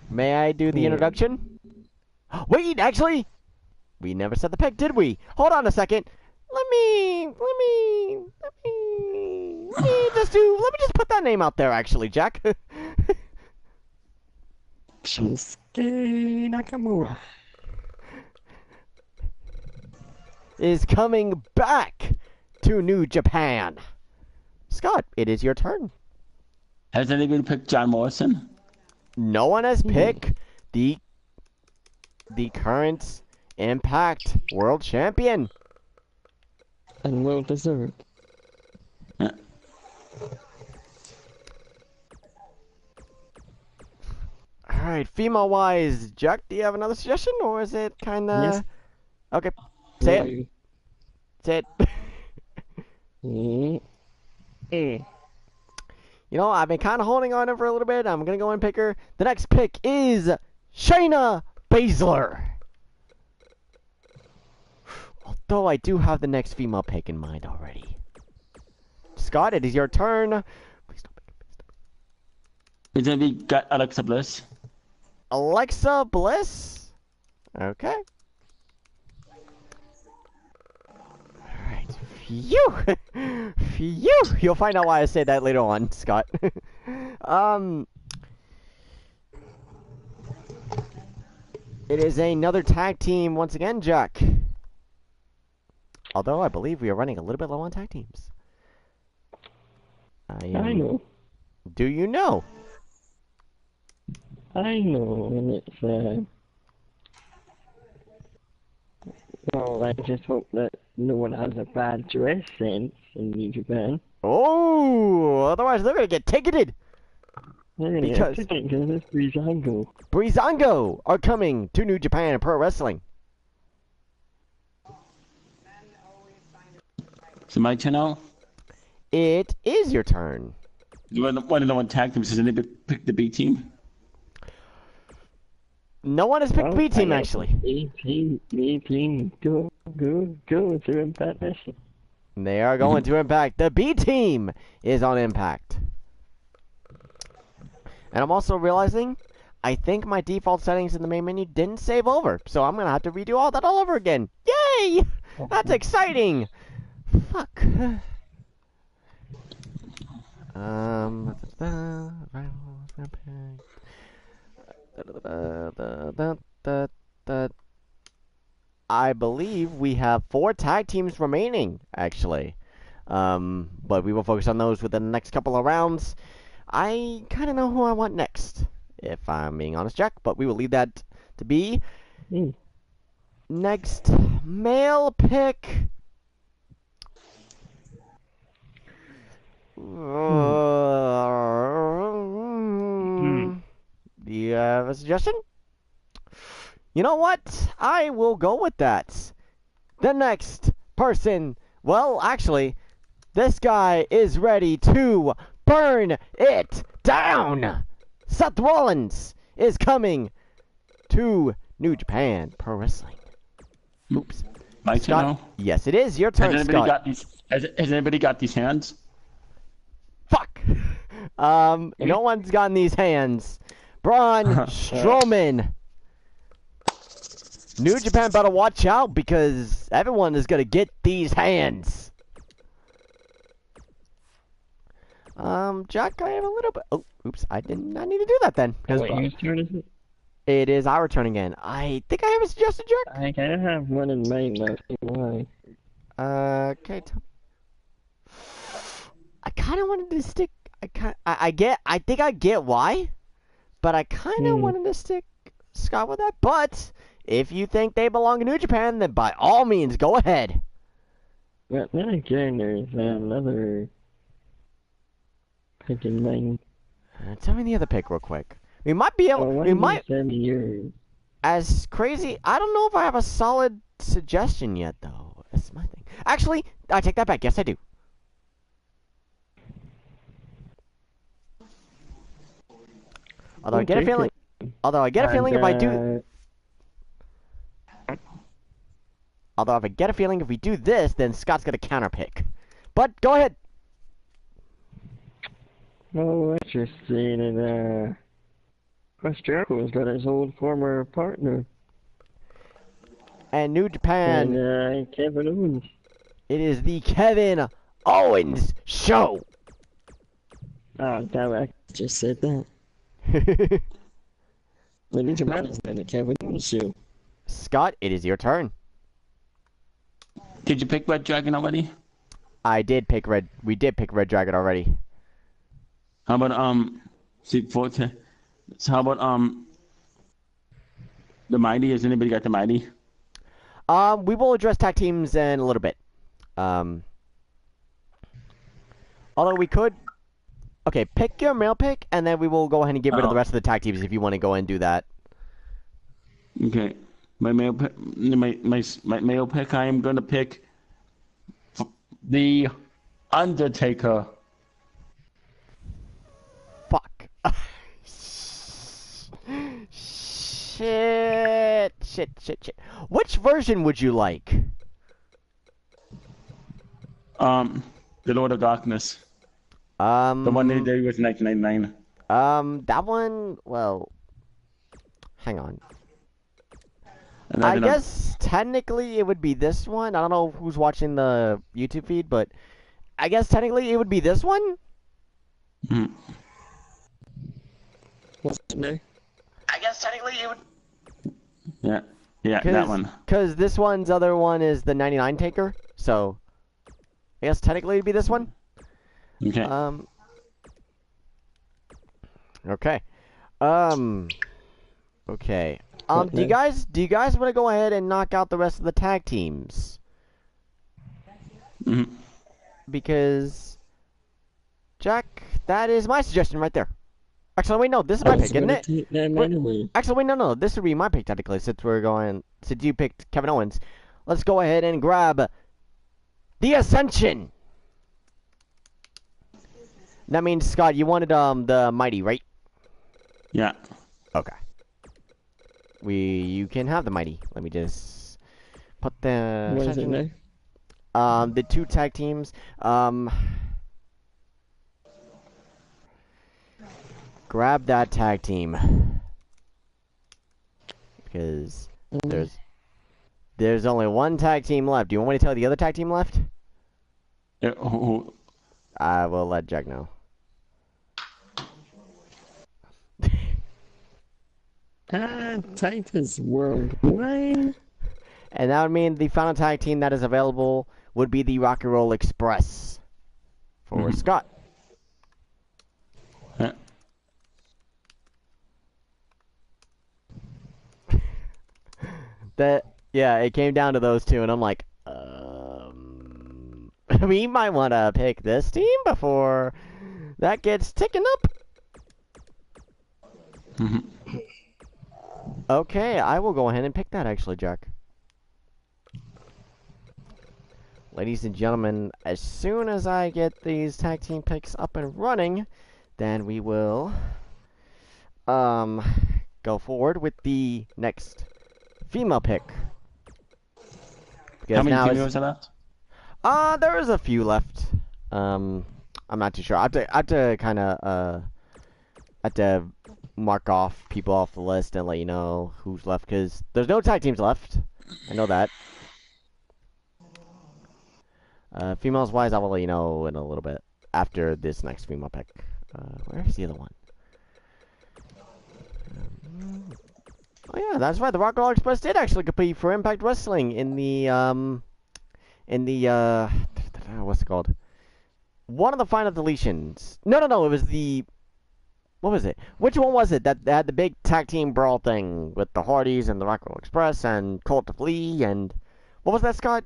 May I do the Yeah. introduction? Wait, actually, we never said the pick, did we? Hold on a second. Let me just put that name out there, actually, Jack. Shinsuke Nakamura. Is coming back to New Japan. Scott, it is your turn. Has anybody picked John Morrison? No one has picked the current Impact World Champion. And well deserved. Yeah. Alright, female-wise, Jack, do you have another suggestion, or is it kind of... Yes. Okay, say it. Say it. Mm. You know, I've been kind of holding on to her for a little bit. I'm going to go and pick her. The next pick is Shayna Baszler. Although I do have the next female pick in mind already. Scott, it is your turn. Please don't pick it. Is anybody got Alexa Bliss? Alexa Bliss? Okay. Alright. Phew! Phew! You'll find out why I say that later on, Scott. It is another tag team once again, Jack. Although I believe we are running a little bit low on tag teams. I know. Do you know? I know, and it's, well, I just hope that no one has a bad dress sense in New Japan. Oh, otherwise they're gonna get ticketed. They're gonna Because- get tickets because it's Breezango. Breezango are coming to New Japan Pro Wrestling. So my turn now? It is your turn. One of the one tag teams. Has anybody picked the B team? No one has picked Well, B team I guess actually. B team, go to Impact Wrestling. They are going to Impact. The B team is on Impact. And I'm also realizing I think my default settings in the main menu didn't save over. So I'm going to have to redo all that all over again. Yay! That's exciting! Fuck. I believe we have 4 tag teams remaining, actually. But we will focus on those within the next couple of rounds. I kind of know who I want next, if I'm being honest, Jack, but we will leave that to be. Next, male pick. Do you have a suggestion? You know what? I will go with that. The next person, well, actually, this guy is ready to burn it down. Seth Rollins is coming to New Japan Pro Wrestling. Oops. My turn Scott, now? yes, it is your turn, Has anybody Scott. got these? Has anybody got these hands? Fuck. No one's gotten these hands. Braun Strowman. New Japan better watch out because everyone is gonna get these hands. Jack, I have a little bit. Oh, oops, I did not need to do that then. Because Wait, whose turn is it? it is our turn again. I think I have a suggestion, Jack. I kind of have one in mind, but why? Okay. I kind of wanted to stick. I think I get why, but I kind of wanted to stick Scott with that. But if you think they belong in New Japan, then by all means, go ahead. But then again, there's another pick in mind. Tell me the other pick real quick. We might be able. We might. Send me yours. As crazy. I don't know if I have a solid suggestion yet, though. That's my thing. Actually, I take that back. Yes, I do. Although I get a feeling. Although I get a feeling if I do. Although if I get a feeling if we do this, then Scott's gonna counter pick. But go ahead. Oh, interesting. And Chris Jericho's got his old former partner. And New Japan. And Kevin Owens. It is the Kevin Owens Show. Oh, damn it. I just said that. The New Japan is in the Kevin Owens Show. Scott, it is your turn. Did you pick Red Dragon already? I did pick Red. We did pick Red Dragon already. How about so how about the Mighty? Has anybody got the Mighty? We will address tag teams in a little bit. Although we could. Okay, pick your male pick, and then we will go ahead and get rid of the rest of the tag teams if you want to go and do that. Okay, my male pick, my male pick. I am gonna pick the Undertaker. Fuck. Shit. Which version would you like? The Lord of Darkness. The one they did was 1999. That one. Well, hang on. And I guess technically it would be this one. I don't know who's watching the YouTube feed, but I guess technically it would be this one. Mm. What's the name? I guess technically it would. Yeah, that one. Because this one's other one is the 99 taker, so I guess technically it'd be this one. Okay. Okay. Okay. Do you guys want to go ahead and knock out the rest of the tag teams? Mm-hmm. Because Jack, that is my suggestion right there. Actually, wait, no, this is my pick, isn't it? Actually, wait, no, this would be my pick technically, since you picked Kevin Owens. Let's go ahead and grab the Ascension. That means, Scott, you wanted the Mighty, right? Yeah. Okay. You can have the Mighty. Let me just put the What is it now? the two tag teams. Grab that tag team because there's only one tag team left. Do you want me to tell you the other tag team left? I will let Jack know. Titus Worldwide. And that would mean the final tag team that is available would be the Rock and Roll Express for Scott. Yeah, it came down to those two, and I'm like, we might want to pick this team before that gets taken up. Okay, I will go ahead and pick that, actually, Jack. Ladies and gentlemen, as soon as I get these tag team picks up and running, then we will go forward with the next female pick. How Because many now females are left? there is a few left. I'm not too sure. I have to kind of have to mark off people off the list and let you know who's left because there's no tag teams left. I know that. Females wise, I will let you know in a little bit after this next female pick. Where's the other one? Oh yeah, that's right. The Rock'n'Roll Express did actually compete for Impact Wrestling in the what's it called? One of the final deletions. No. It was the what was it? Which one was it that had the big tag team brawl thing with the Hardys and the Rock'n'Roll Express and Cult of Lee and what was that, Scott?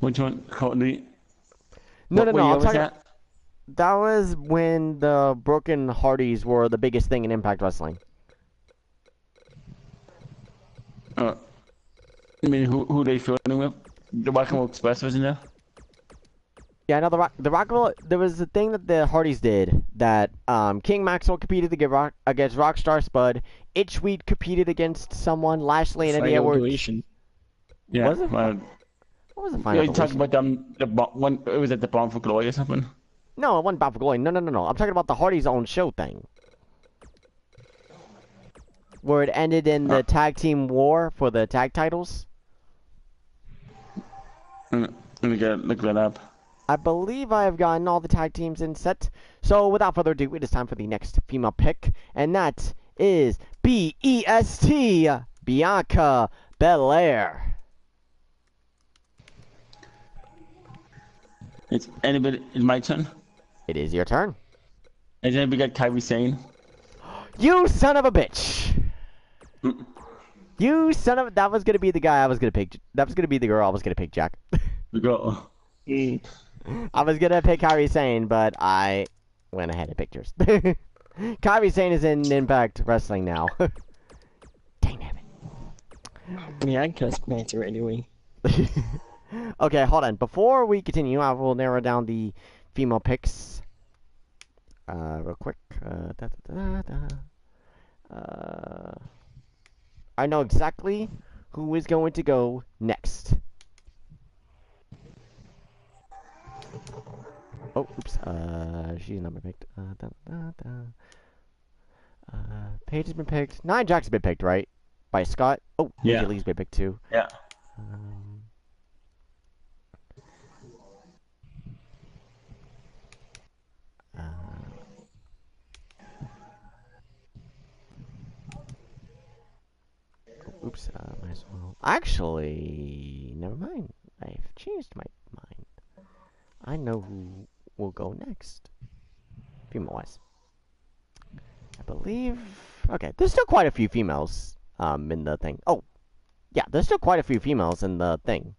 Which one? Courtney? No. What I'm year was talking. that? That was when the Broken Hardys were the biggest thing in Impact Wrestling. I mean, who they feuding with? The Rock'n'Roll Express was in there? Yeah, no, the Rock'n'Roll. There was a thing that the Hardys did that King Maxwell competed against Rockstar Spud. Itchweed competed against someone. Lashley and Eddie Final Edwards. deletion. Yeah. Was it? What was the Yeah, final you talking deletion? about the one? It was at the Bomb for Glory or something. No, it wasn't Bound for Glory. No. I'm talking about the Hardys' own show thing. Where it ended in the tag team war for the tag titles. Let me look that up. I believe I have gotten all the tag teams in set. So without further ado, it is time for the next female pick. And that is B-E-S-T, Bianca Belair. It's my turn. It is your turn. Has anybody got Kyrie Sane? You son of a bitch! You son of... That was going to be the guy I was going to pick. That was going to be the girl I was going to pick, Jack. The girl. I was going to pick Kyrie Sane, but I went ahead and picked yours. Kyrie Sane is in Impact Wrestling now. Dang it. Bianca's better anyway. Okay, hold on. Before we continue, I will narrow down the female picks. Real quick. I know exactly who is going to go next. Oh, oops. She's number picked. Paige has been picked. Nia Jax has been picked, right? By Scott. Oh, Yeah. Lee's been picked too. Yeah. Oops, might as well. Actually, never mind. I've changed my mind. I know who will go next. Female-wise. I believe... Okay, there's still quite a few females, in the thing. Oh, yeah, there's still quite a few females in the thing.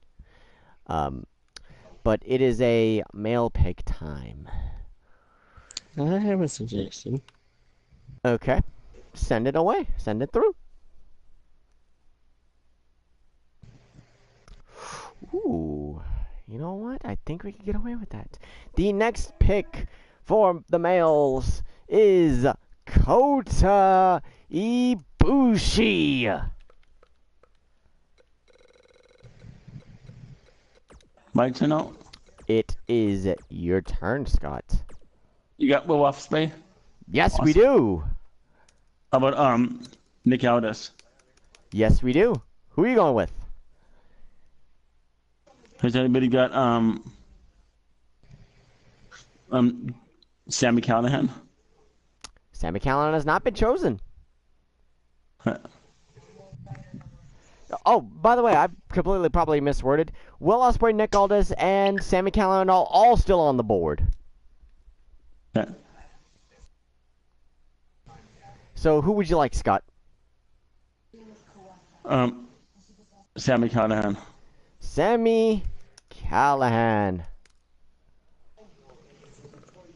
But it is a male pick time. I have a suggestion. Okay. Send it away. Send it through. Ooh, you know what? I think we can get away with that. The next pick for the males is Kota Ibushi. My turn out. It is your turn, Scott. You got Will Ospreay? Yes, Awesome. we do. How about Nick Aldis? Yes, we do. Who are you going with? Has anybody got Sami Callihan? Sami Callihan has not been chosen. Oh, by the way, I completely probably misworded. Will Ospreay, Nick Aldis, and Sami Callihan are all still on the board. So who would you like, Scott? Sami Callihan. Sami Callihan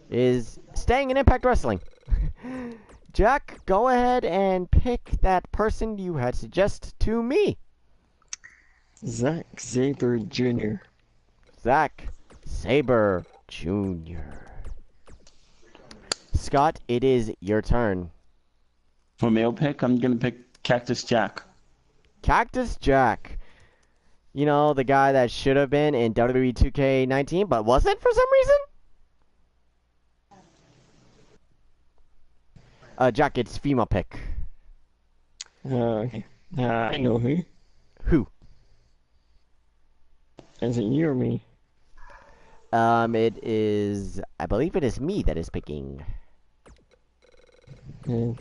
is staying in Impact Wrestling. Jack, go ahead and pick that person you had suggest to me. Zack Sabre Jr. Zack Sabre Jr. Scott, it is your turn. For male pick, I'm gonna pick Cactus Jack. Cactus Jack. You know, the guy that should have been in WWE 2K19, but wasn't for some reason? Jack, it's female pick. Okay. I know who. Who? Is it you or me? It is... I believe it is me that is picking. You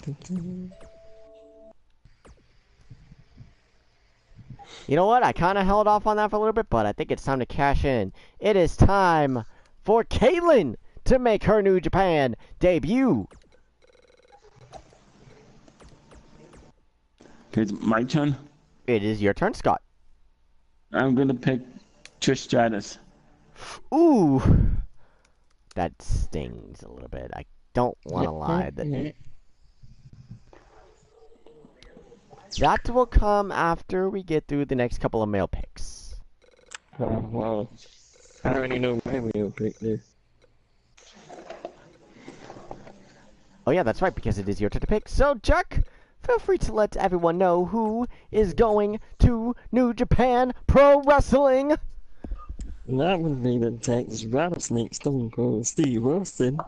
know what? I kind of held off on that for a little bit, but I think it's time to cash in. It is time for Caitlyn to make her New Japan debut. Okay, it's my turn. It is your turn, Scott. I'm gonna pick Trish Stratus. Ooh. That stings a little bit. I don't want to lie. That will come after we get through the next couple of male picks. Oh, wow. I already know my real pick there. Oh yeah, that's right, because it is your turn to pick. So, Jack, feel free to let everyone know who is going to New Japan Pro Wrestling. That would be the Texas Rattlesnake Stone Cold Steve Austin.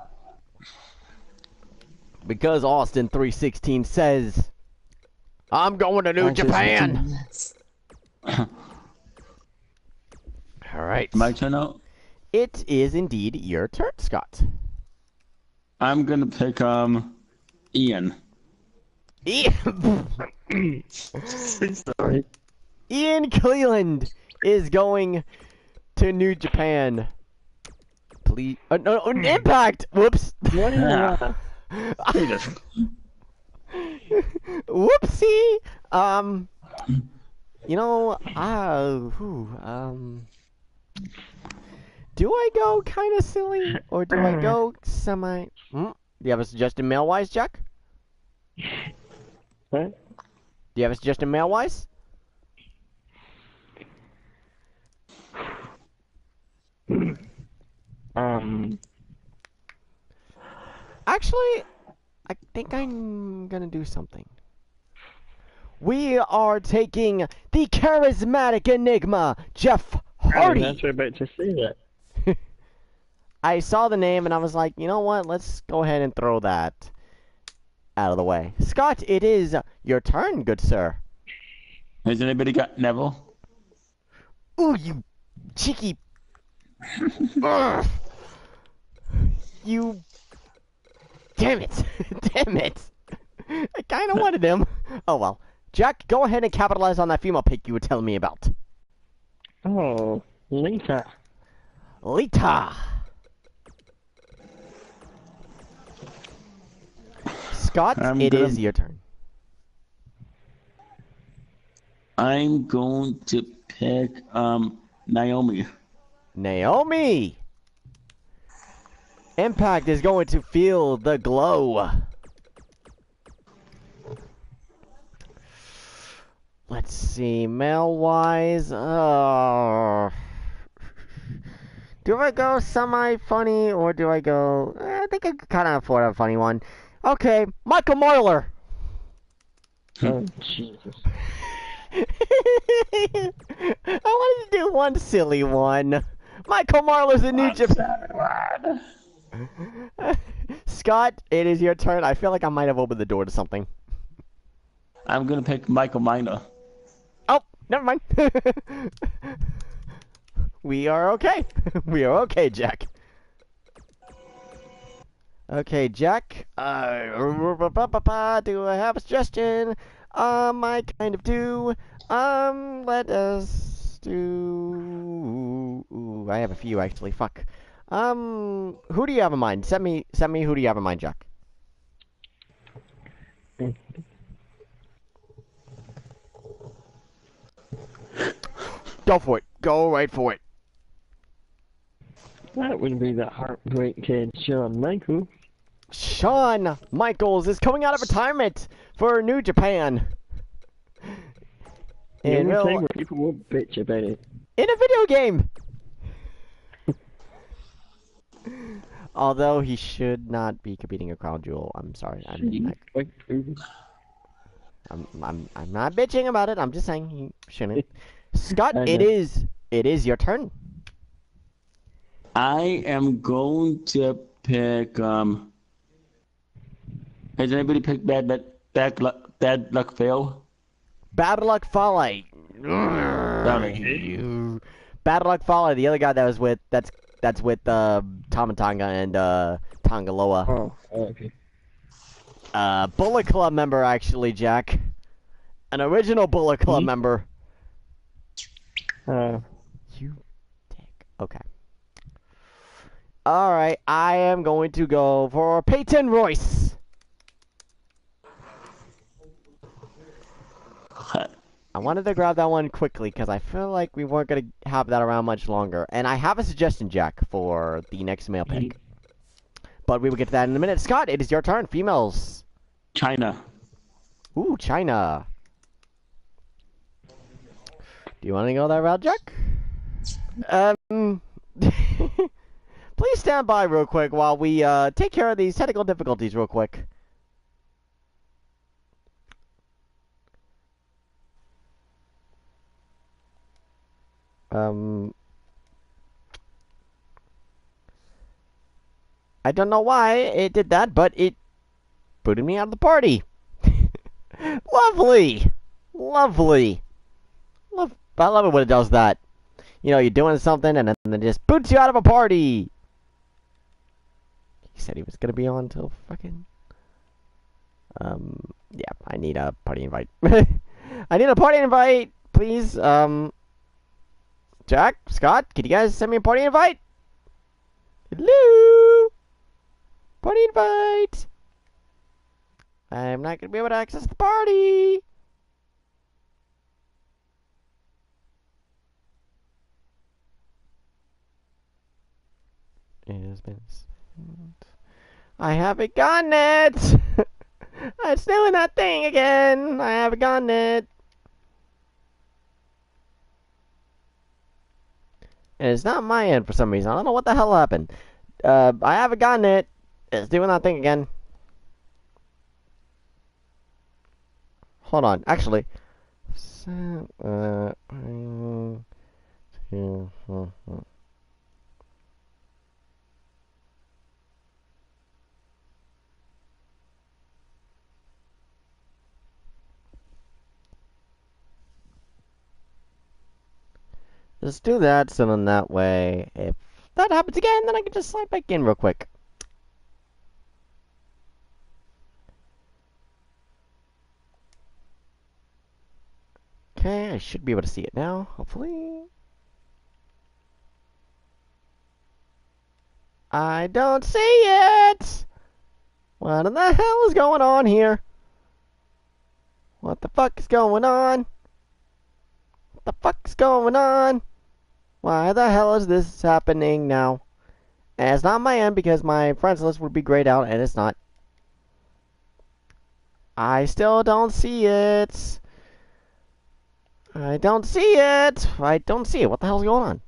Because Austin 316 says, I'm going to New Japan. Alright. My turn out. It is indeed your turn, Scott. I'm gonna pick Ian. Sorry. Ian Cleveland is going to New Japan. Please. No, Impact! Whoops. Whoopsie. You know, do I go kind of silly or do I go semi? Do you have a suggestion male-wise, Jack? What? Do you have a suggestion male-wise? Actually, I think I'm gonna do something. We are taking the charismatic enigma, Jeff Hardy. That's what I'm about to say that. I saw the name and I was like, you know what? Let's go ahead and throw that out of the way. Scott, it is your turn, good sir. Has anybody got Neville? Ooh, you cheeky. Ugh. You. Damn it. Damn it. I kind of wanted him. Oh well. Jack, go ahead and capitalize on that female pick you were telling me about. Oh, Lita. Lita. Scott, it is your turn. I'm going to pick Naomi. Naomi. Impact is going to feel the glow. Let's see, male-wise, do I go semi-funny, or do I go, I think I could kind of afford a funny one. Okay, Michael Marler. Oh, Jesus. I wanted to do one silly one. Michael Marler's in New Japan. Scott, it is your turn. I feel like I might have opened the door to something. I'm going to pick Michael Minor. Oh, never mind. We are okay. We are okay, Jack. Okay, Jack. Do I have a suggestion? I kind of do. Let us do. Ooh, I have a few actually. Fuck. Who do you have in mind? Send me. Who do you have in mind, Jack? Go for it. Go right for it. That would be the Heartbreak Kid, Shawn Michaels. Shawn Michaels is coming out of retirement for New Japan. The only thing where people won't bitch about it. In a video game! Although he should not be competing a crown jewel. I'm sorry. I'm not bitching about it. I'm just saying you shouldn't. Scott, I it know. is your turn. I am going to pick. Has anybody picked bad luck fail? Bad luck Fale. Sorry. Bad luck Fale, the other guy that was with that's with Tamatanga and Tangaloa. Oh, okay. Bullet Club member actually, Jack. An original Bullet Club Me? member. Uh, You dick. Okay. Alright, I am going to go for Peyton Royce. I wanted to grab that one quickly because I feel like we weren't going to have that around much longer. And I have a suggestion, Jack, for the next male pick. But we will get to that in a minute. Scott, it is your turn. Females. China. Ooh, China. Do you want to go that route, Jack? Please stand by real quick while we take care of these technical difficulties real quick. I don't know why it did that, but it booted me out of the party. Lovely. Lovely. I love it when it does that. You know, you're doing something and then it just boots you out of a party. He said he was going to be on till fucking... yeah, I need a party invite. I need a party invite, please. Jack, Scott, can you guys send me a party invite? Hello? Party invite. I'm not going to be able to access the party. It has been sent. I haven't gotten it. It's doing that thing again. I haven't gotten it. And it's not my end for some reason. I don't know what the hell happened. I haven't gotten it. It's doing that thing again. Hold on. Actually. Just do that, so then that way, if that happens again, then I can just slide back in real quick. Okay, I should be able to see it now, hopefully. I don't see it! What in the hell is going on here? What the fuck is going on? What the fuck is going on? Why the hell is this happening now? And it's not my end because my friends list would be grayed out, and it's not. I still don't see it. I don't see it. I don't see it. What the hell's going on?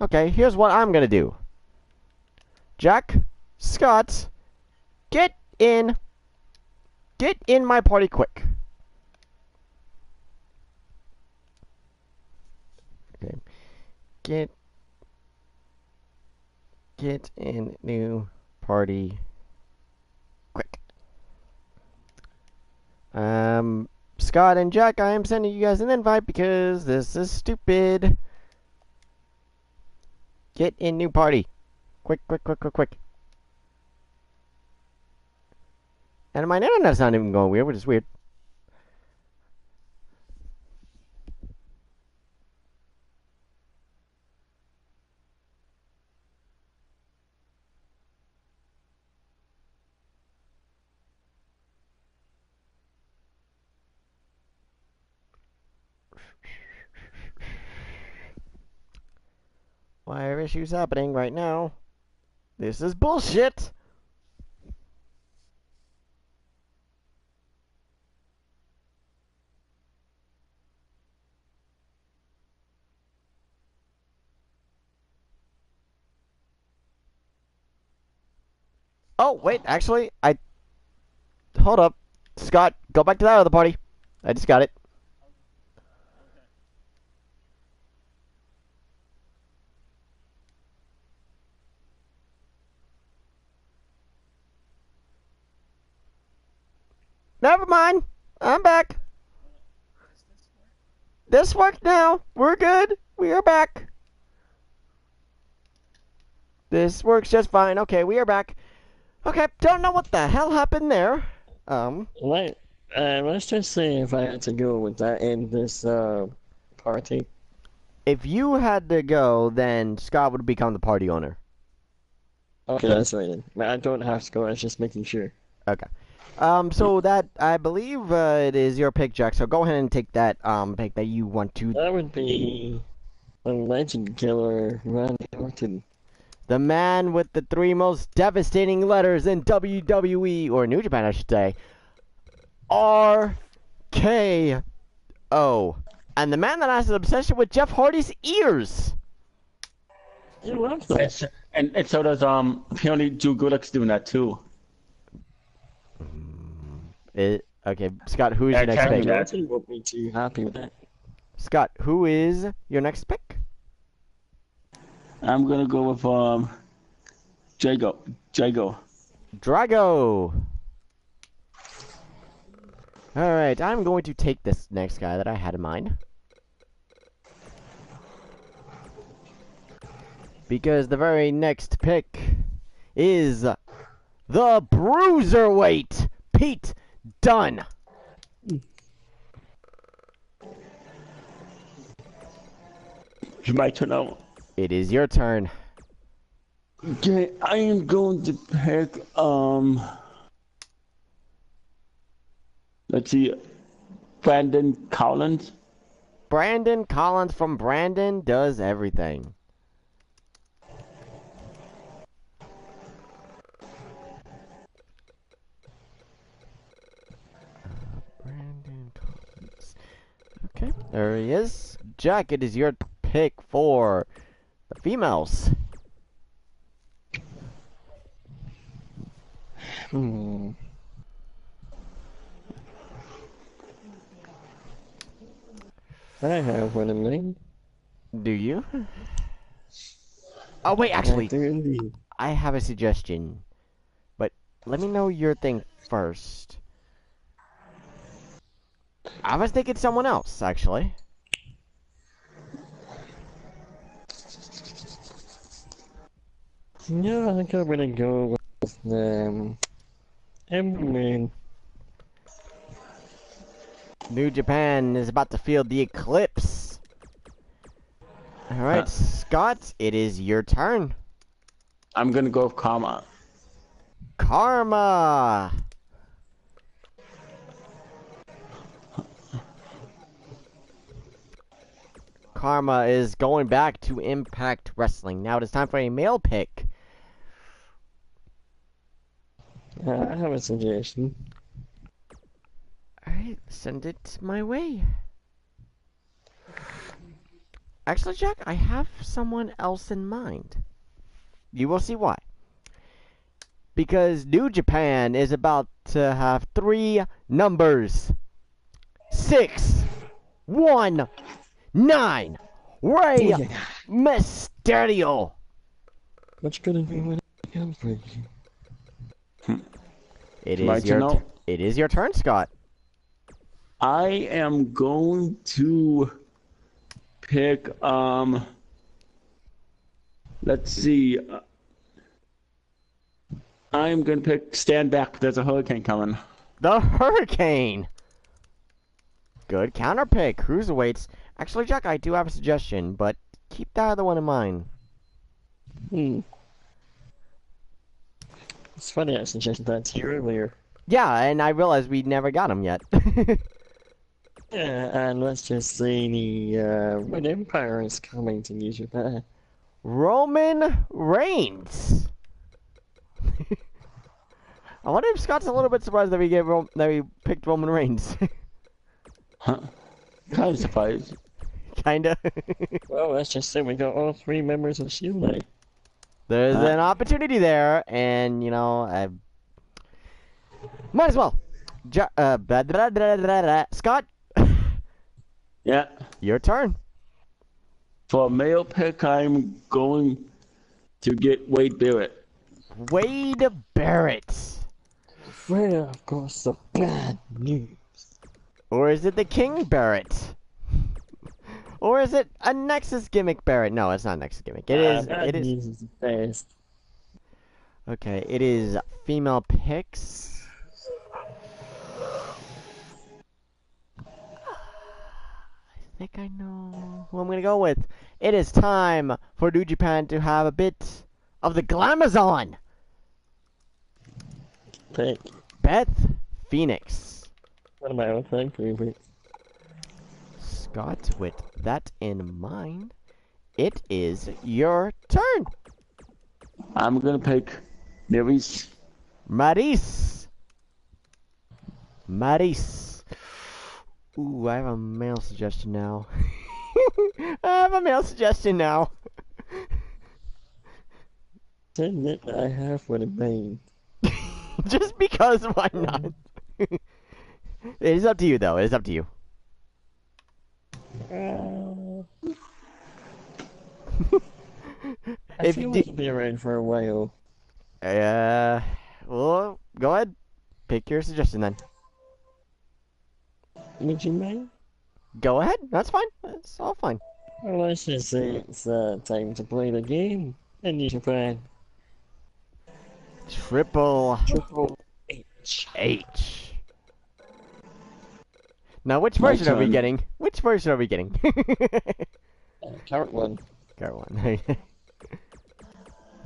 Okay, here's what I'm gonna do. Jack, Scott, get in. Get in my party quick. Okay. Get in new party quick. Scott and Jack, I am sending you guys an invite because this is stupid. Get in new party. Quick, quick, quick, quick, quick. And my internet's not even going weird, which is weird. Why are issues happening right now? This is bullshit! Oh, wait, actually, hold up. Scott, go back to that other party. I just got it. Never mind. I'm back. This worked now. We're good. We are back. This works just fine. Okay, we are back. Okay, don't know what the hell happened there. Let's just say if I had to go with that in this party. If you had to go, then Scott would become the party owner. Okay, that's right then. I don't have to go. I was just making sure. Okay. So that I believe it is your pick, Jack. So go ahead and take that pick that you want to. That would be the legend killer, Randy Orton. The man with the 3 most devastating letters in WWE, or New Japan, I should say. RKO. And the man that has an obsession with Jeff Hardy's ears. He loves that. And so does apparently Drew Gulak's doing that too. Okay, Scott, who is your next pick? I won't be too happy with that. Scott, who is your next pick? I'm gonna go with Jago. Drago. Alright, I'm going to take this next guy that I had in mind. Because the very next pick is the Bruiserweight Pete Dunne. It's my turn now. It is your turn. Okay, I am going to pick let's see, Brandon Collins. Brandon Collins from Brandon Does Everything. Brandon Collins. Okay, there he is. Jack, it is your pick for the females. I have one in mind. Do you? Oh, wait, actually, I do indeed. I have a suggestion. But let me know your thing first. I was thinking someone else, actually. Yeah, I think I'm gonna go with Eminem. New Japan is about to field the Eclipse. Alright, Scott, it is your turn. I'm gonna go with Karma. Karma! Karma is going back to Impact Wrestling. Now it is time for a male pick. I have a suggestion. Alright, send it my way. Actually, Jack, I have someone else in mind. You will see why. Because New Japan is about to have 3 numbers. 6, 1, 9. Rey Mysterio. What's gonna be when it comes for you? It is your turn, Scott. I am going to pick let's see. I'm gonna pick Stand Back. There's a hurricane coming. The Hurricane. Good counter pick. Cruiserweights. Actually, Jack, I do have a suggestion, but keep that other one in mind. It's funny I suggested that to you earlier. Yeah, and I realized we never got him yet. Yeah, and let's just say the Red Empire is coming to New Japan. Roman Reigns. I wonder if Scott's a little bit surprised that we picked Roman Reigns. Huh? Kind of surprised. Kinda. Well, let's just say we got all 3 members of Shield now. There's an opportunity there, and you know, I might as well. Scott, Yeah. your turn. For male pick, I'm going to get Wade Barrett. Wade Barrett. Where goes the bad news? Or is it the King Barrett? Or is it a Nexus gimmick Barrett? No, it's not a Nexus gimmick. It is. Bad It is. news is best. Okay, it is female picks. I think I know who I'm gonna go with. It is time for New Japan to have a bit of the Glamazon. Pick Beth Phoenix. one of my all-time favorites. Scott, with that in mind, it is your turn. I'm gonna pick Maryse. Maris. Maris. Ooh, I have a male suggestion now. I have a male suggestion now. Said that I have what it means. Just because, why not? It is up to you, though. It is up to you. I feel like it'll be around for a while. Well, go ahead. Pick your suggestion then. Would you mind? Go ahead. That's fine. That's all fine. Well, let's just say it's time to play the game in New Japan. Triple H. H. Now, which My version are we turn. getting? Which version are we getting? Current one. Got one.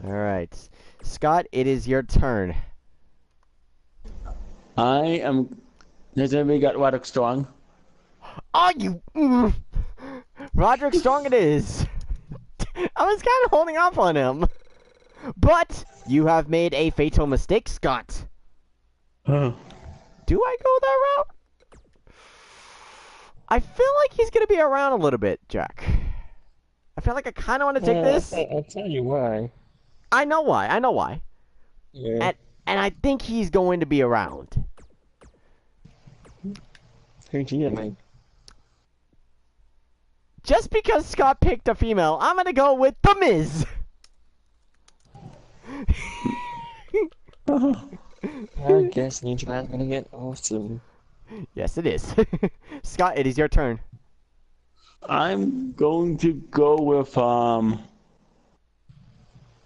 All right, Scott. It is your turn. I am. Has anybody got Roderick Strong? Oh, you. Roderick Strong it is. I was kind of holding off on him. But you have made a fatal mistake, Scott. Huh. Do I go that route? I feel like he's going to be around a little bit, Jack. I feel like I kind of want to take this. I'll tell you why. I know why. I know why. Yeah. And I think he's going to be around. Who'd you get, man? Just because Scott picked a female, I'm going to go with The Miz. I guess New Japan's gonna get awesome. Yes, it is. Scott, it is your turn. I'm going to go with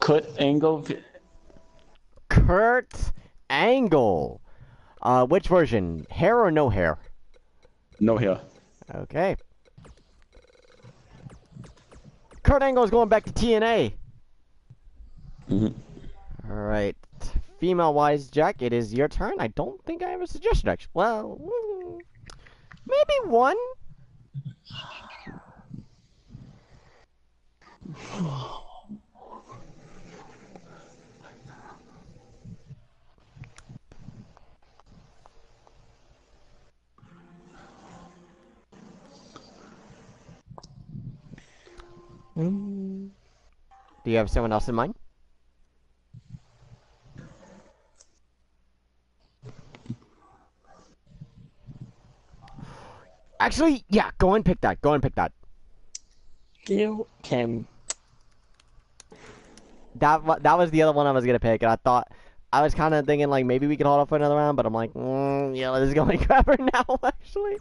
Kurt Angle. Kurt Angle. Which version? Hair or no hair? No hair. Okay. Kurt Angle is going back to TNA. All right. Female-wise, Jack, it is your turn. I don't think I have a suggestion, actually. Well, maybe one. Do you have someone else in mind? Actually, yeah, go and pick that. Go and pick that. Gil Kim. That was the other one I was gonna pick, and I was kind of thinking like maybe we could hold off for another round, but I'm like, yeah, let's go and grab her now. Actually,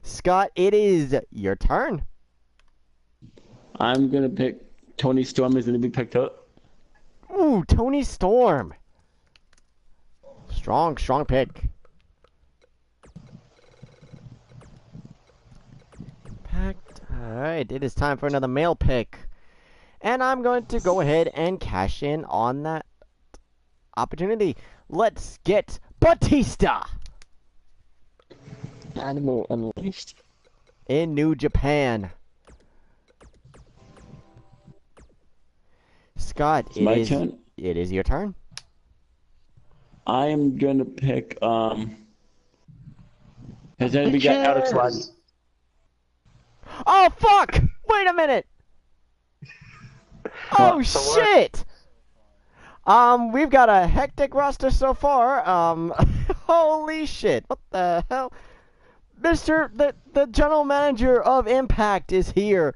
Scott, it is your turn. I'm gonna pick Tony Storm is gonna be picked up. Ooh, Tony Storm. Strong pick. Impact. Alright, it is time for another male pick. And I'm going to go ahead and cash in on that opportunity. Let's get Batista Animal Unleashed. in New Japan. Scott, It's my turn. It is your turn. I am gonna pick has anybody got Alex Rodney? Oh fuck! Wait a minute! Oh shit! We've got a hectic roster so far. Holy shit! What the hell? The general manager of Impact is here.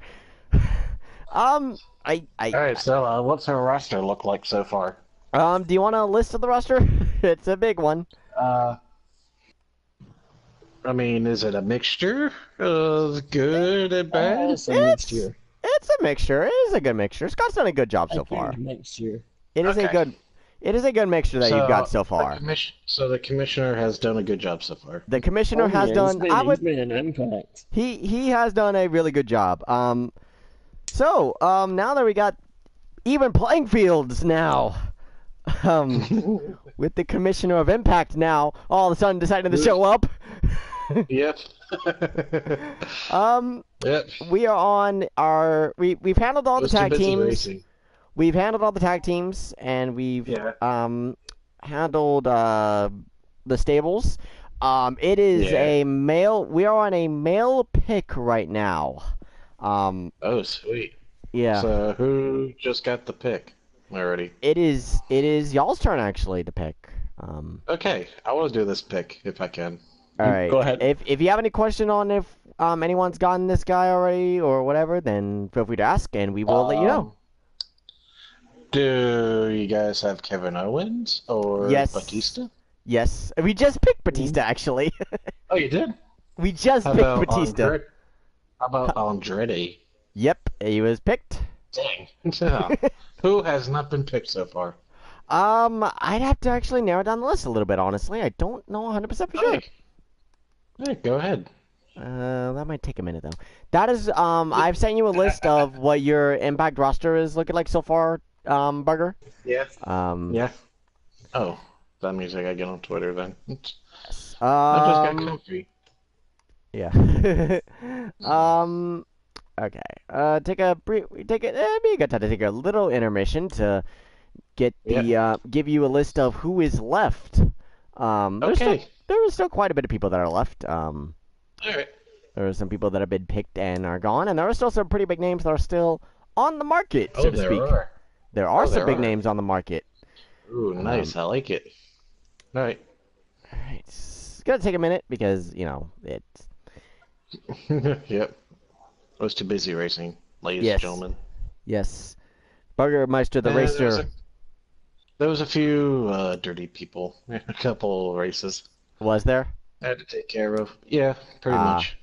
Um, All right, so what's our roster look like so far? Do you want a list of the roster? It's a big one. Uh, I mean, is it a mixture of good and bad? It's a It's mixture. it's a mixture. It is a good mixture. Scott's done a good job A so far. good mixture. It is a Okay. good it is a good mixture that you've got so far. The commissioner has done a good job so far. The commissioner Oh, has yeah, done. he's been an impact. He has done a really good job. Now that we got even playing fields now, with the commissioner of Impact now all of a sudden deciding to show up. Yep. Yep. We are on our we've handled all the Was too tag busy teams. racing. We've handled all the tag teams, and we've handled the stables. It is Yeah. a male. We are on a male pick right now. Oh, sweet. Yeah. So who just got the pick already? It is y'all's turn actually to pick. Okay, I will do this pick if I can. All right. Go ahead. If you have any question on if anyone's gotten this guy already or whatever, then feel free to ask, and we will let you know. Do you guys have Kevin Owens or Yes. Batista? Yes, we just picked Batista actually. Oh, you did? We just How picked about Batista. How about Andrade? Yep, he was picked. Dang. Who has not been picked so far? I'd have to actually narrow down the list a little bit. Honestly, I don't know 100% for sure. Hey, go ahead. That might take a minute though. That is, I've sent you a list of what your Impact roster is looking like so far, Burger. Yeah. Yeah. Oh, that means I gotta get on Twitter then. I just got comfy. Yeah. Okay. Take a brief. Take it. Be a good time to take a little intermission to get the give you a list of who is left. Okay. There is still quite a bit of people that are left. All right. There are some people that have been picked and are gone, and there are still some pretty big names that are still on the market, so to speak. There are some big names on the market. Ooh, nice. I like it. All right. All right. It's gonna take a minute because it's. Yep. I was too busy racing, ladies and gentlemen. Yes. Burgermeister the racer. There was a few dirty people. A couple races. Was there? I had to take care of. Yeah, pretty much.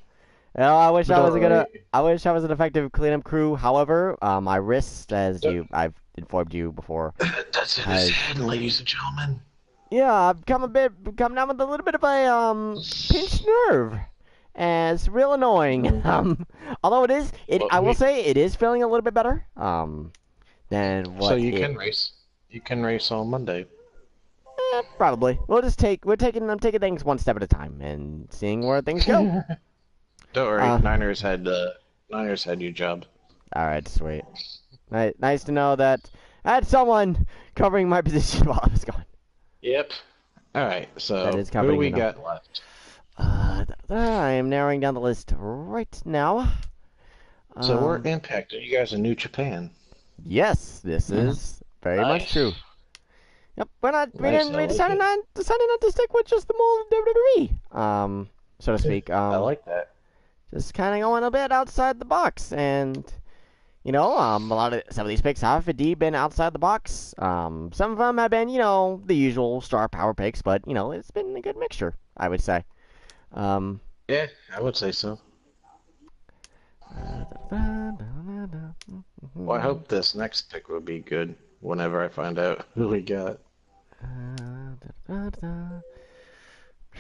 Well, I wish I was Right. I wish I was an effective cleanup crew. However, my wrist, as I've informed you before. That's in his head, ladies and gentlemen. Yeah, I've come down with a little bit of a pinched nerve, and it's real annoying. Although I will say it is feeling a little bit better. Than what. So you can race. You can race on Monday. Probably. I'm taking things one step at a time and seeing where things go. Don't worry, Niners had your job. All right, sweet. Nice to know that I had someone covering my position while I was gone. Yep. All right. So That is who covering we enough. got left? I am narrowing down the list right now. So we're Impact. You guys are New Japan. Yes, this is very much true. Yep, we decided not to stick with just the mold of WWE, so to speak. I like that. Just kind of going a bit outside the box, and some of these picks have indeed been outside the box. Some of them have been, the usual star power picks, but it's been a good mixture, I would say. Yeah, I would say so. Well, I hope this next pick will be good whenever I find out who we got.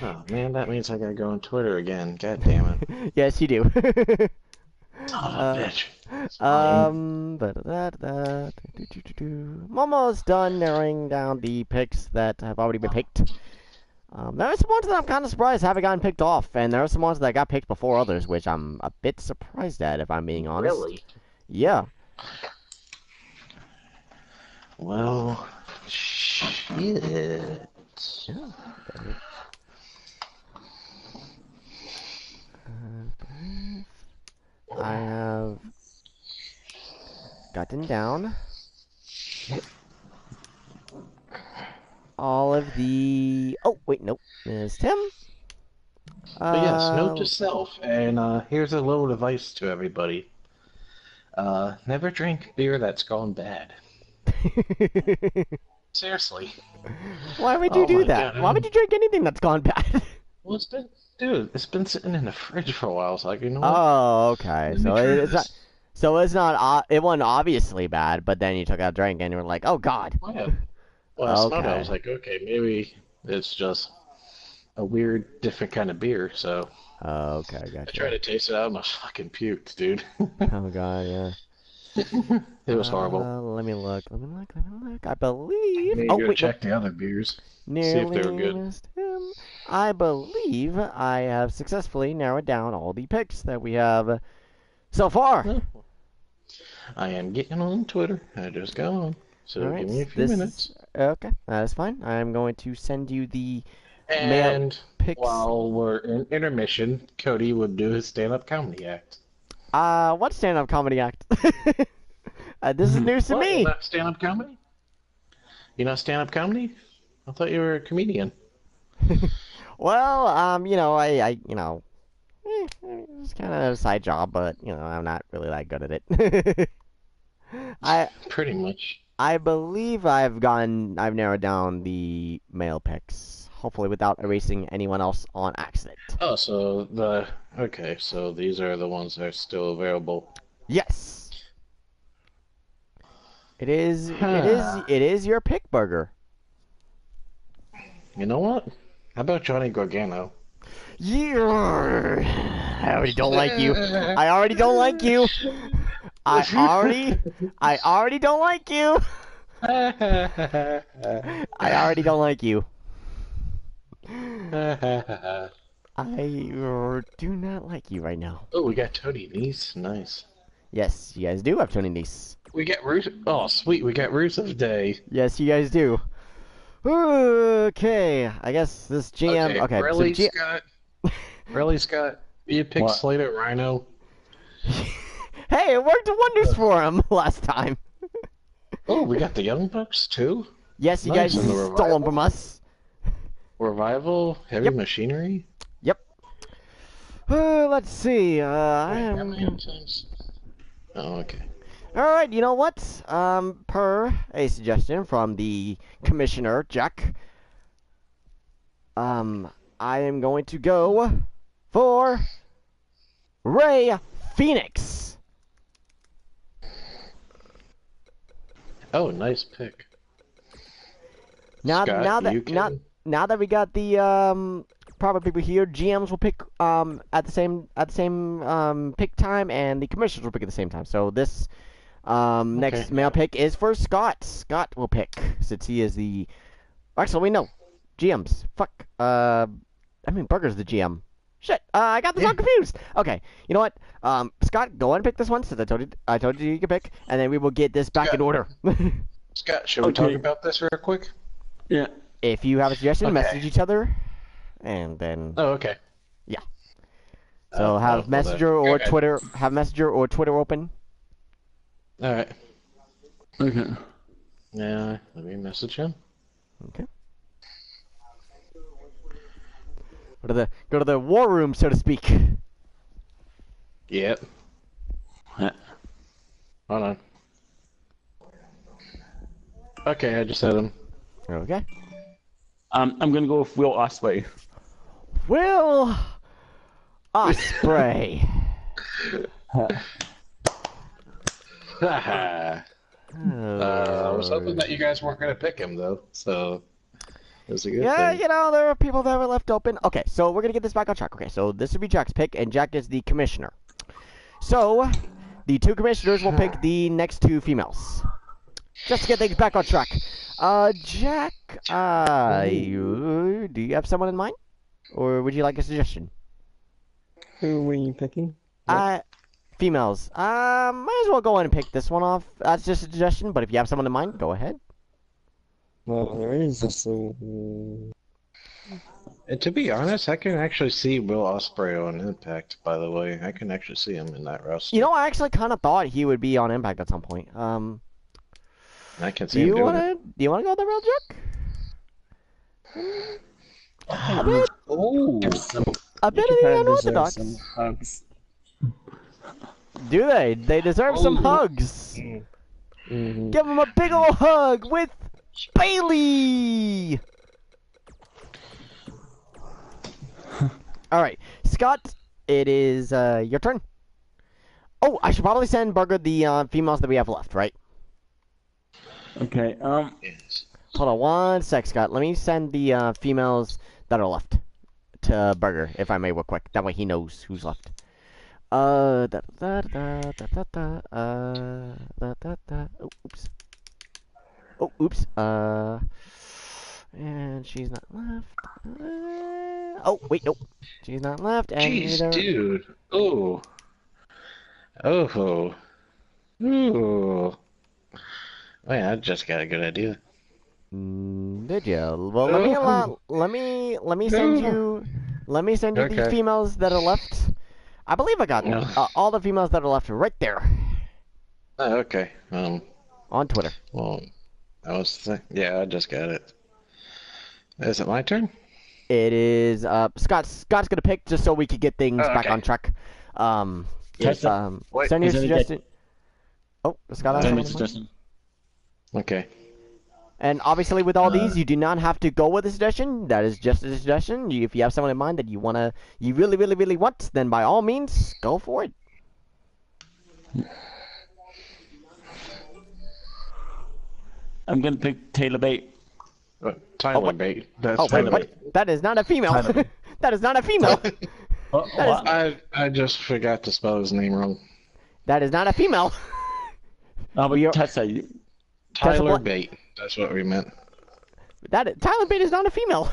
Oh man, that means I gotta go on Twitter again. God damn it. Yes, you do. Son of a bitch. I'm almost done narrowing down the picks that have already been picked. There are some ones that I'm kind of surprised haven't gotten picked off, and there are some ones that got picked before others, which I'm a bit surprised at, if I'm being honest. Really? Yeah. Well, shit. Yeah. I have gotten down all of the... Oh, wait, nope. It's Tim. But yes, note to self, and here's a little advice to everybody. Never drink beer that's gone bad. Seriously. Why would you Oh do my that? God. Why would you drink anything that's gone bad? Well, it's been sitting in the fridge for a while, so like, you know what? Oh, okay. Let me try this. It's not. It wasn't obviously bad, but then you took a drink and you were like, "Oh God." Oh, yeah. Well, I smelled it. I Okay. was like, okay, maybe it's just a weird, different kind of beer. So Okay, I gotcha. tried to taste it out, and I fucking puked, dude. Oh God, yeah. It was horrible. Let me look. I believe. Maybe Oh go wait, nope. check the other beers. See if Nearly they were good. missed him. I believe I have successfully narrowed down all the picks that we have so far. Well, I am getting on Twitter. I just got on. So All right. give me a few minutes. Okay, that is fine. I'm going to send you the mail And picks. while we're in intermission, Cody would do his stand-up comedy act. What stand-up comedy act? This is news to What? me. You're not stand-up comedy? You're not stand-up comedy? I thought you were a comedian. Well, it's kind of a side job, but I'm not really that good at it. I Pretty much. I believe I've narrowed down the male picks, hopefully without erasing anyone else on accident. Oh, okay, so these are the ones that are still available. Yes. It is your pick, Burger. You know what? How about Johnny Gargano? Yeah. I already don't like you. I already don't like you. I already don't like you. I already don't like you. I do not like you right now. Oh, we got Tony Nese. Nice. Yes, you guys do have Tony Nese. We got Rusev. Oh, sweet. We got Rusev Day. Yes, you guys do. Okay, I guess this GM. Okay, really, so Scott? Really, Scott? You picked What? Slater Rhino. Hey, it worked wonders for him last time. Oh, we got the Young Bucks too. Yes, you Nice, guys and the stole Revival? them from us. Revival, Heavy Yep. Machinery. Yep. Let's see. I Wait, how am. many times? Oh, okay. All right, you know what? Per a suggestion from the commissioner, Jack, I am going to go for Ray Phoenix. Oh, nice pick. Now, Scott, now that you can... now that we got the proper people here, GMs will pick at the same pick time, and the commissioners will pick at the same time. So this next male pick is for Scott. Scott will pick since he is the. Actually, wait, no, GMs. Fuck. Burger's the GM. Shit. I got this all confused. Okay. You know what? Scott, go ahead and pick this one since I told you could pick, and then we will get this back in order. Scott, should we talk about this real quick? Yeah. If you have a suggestion, message each other, and then. Oh, okay. Yeah. So have Messenger or Twitter. Have Messenger or Twitter open. All right. Okay. Yeah, let me message him. Okay. Go to the war room, so to speak. Yep. Yeah. Hold on. Okay, I just had him. Okay. I'm gonna go with Will Ospreay. Will Ospreay. I was hoping that you guys weren't going to pick him, though, so it was a good thing. There are people that were left open. Okay, so we're going to get this back on track. Okay, so this would be Jack's pick, and Jack is the commissioner. So, the two commissioners will pick the next two females. Just to get things back on track. Jack, do you have someone in mind? Or would you like a suggestion? Who were you picking? Females. Might as well go ahead and pick this one off. That's just a suggestion, but if you have someone in mind, go ahead. Well, there is this. And to be honest, I can actually see Will Ospreay on Impact, by the way. I can actually see him in that roster. You know, I actually kind of thought he would be on Impact at some point. I can see him doing it. Do you want to go the real Jack? A bit, Oh. a bit of Japan the deserves unorthodox. some hugs. Do they? They deserve some Oh. hugs. Mm-hmm. Give them a big ol' hug with Bailey. All right, Scott. It is your turn. Oh, I should probably send Burger the females that we have left, right? Okay. Yes. Hold on one sec, Scott. Let me send the females that are left to Burger, if I may, real quick. That way he knows who's left. Da da da da da da da da da. Oh, oops. Oh, oops. And she's not left. Oh, wait, nope. She's not left, and Jeez, neither. dude. Oh. Oh. Ooh. Oh yeah, I just got a good idea. Did you? Well, let me Oh. send No. you the Okay. females that are left. I believe I got No. all the females that are left right there Oh, okay. on Twitter. Well, yeah, I just got it. Is it my turn? It is Scott's gonna pick just so we could get things Oh, back okay. on track. Yes. Wait, Send your is it suggestion. Oh, Scott has Send me a something in mind? suggestion. Okay. And obviously, with all these, you do not have to go with a suggestion. That is just a suggestion. If you have someone in mind that you really, really, really want, then by all means, go for it. I'm gonna pick Taylor Bate. Tyler what? Bate. That's Oh, wait, Tyler what? Bate. That is not a female. Tyler Bate. That is not a female. Oh, That is- what? I just forgot to spell his name wrong. That is not a female. Oh, We are- but Tessa, Tyler Bla- Bate. That's what we meant. Tyler Bate is not a female.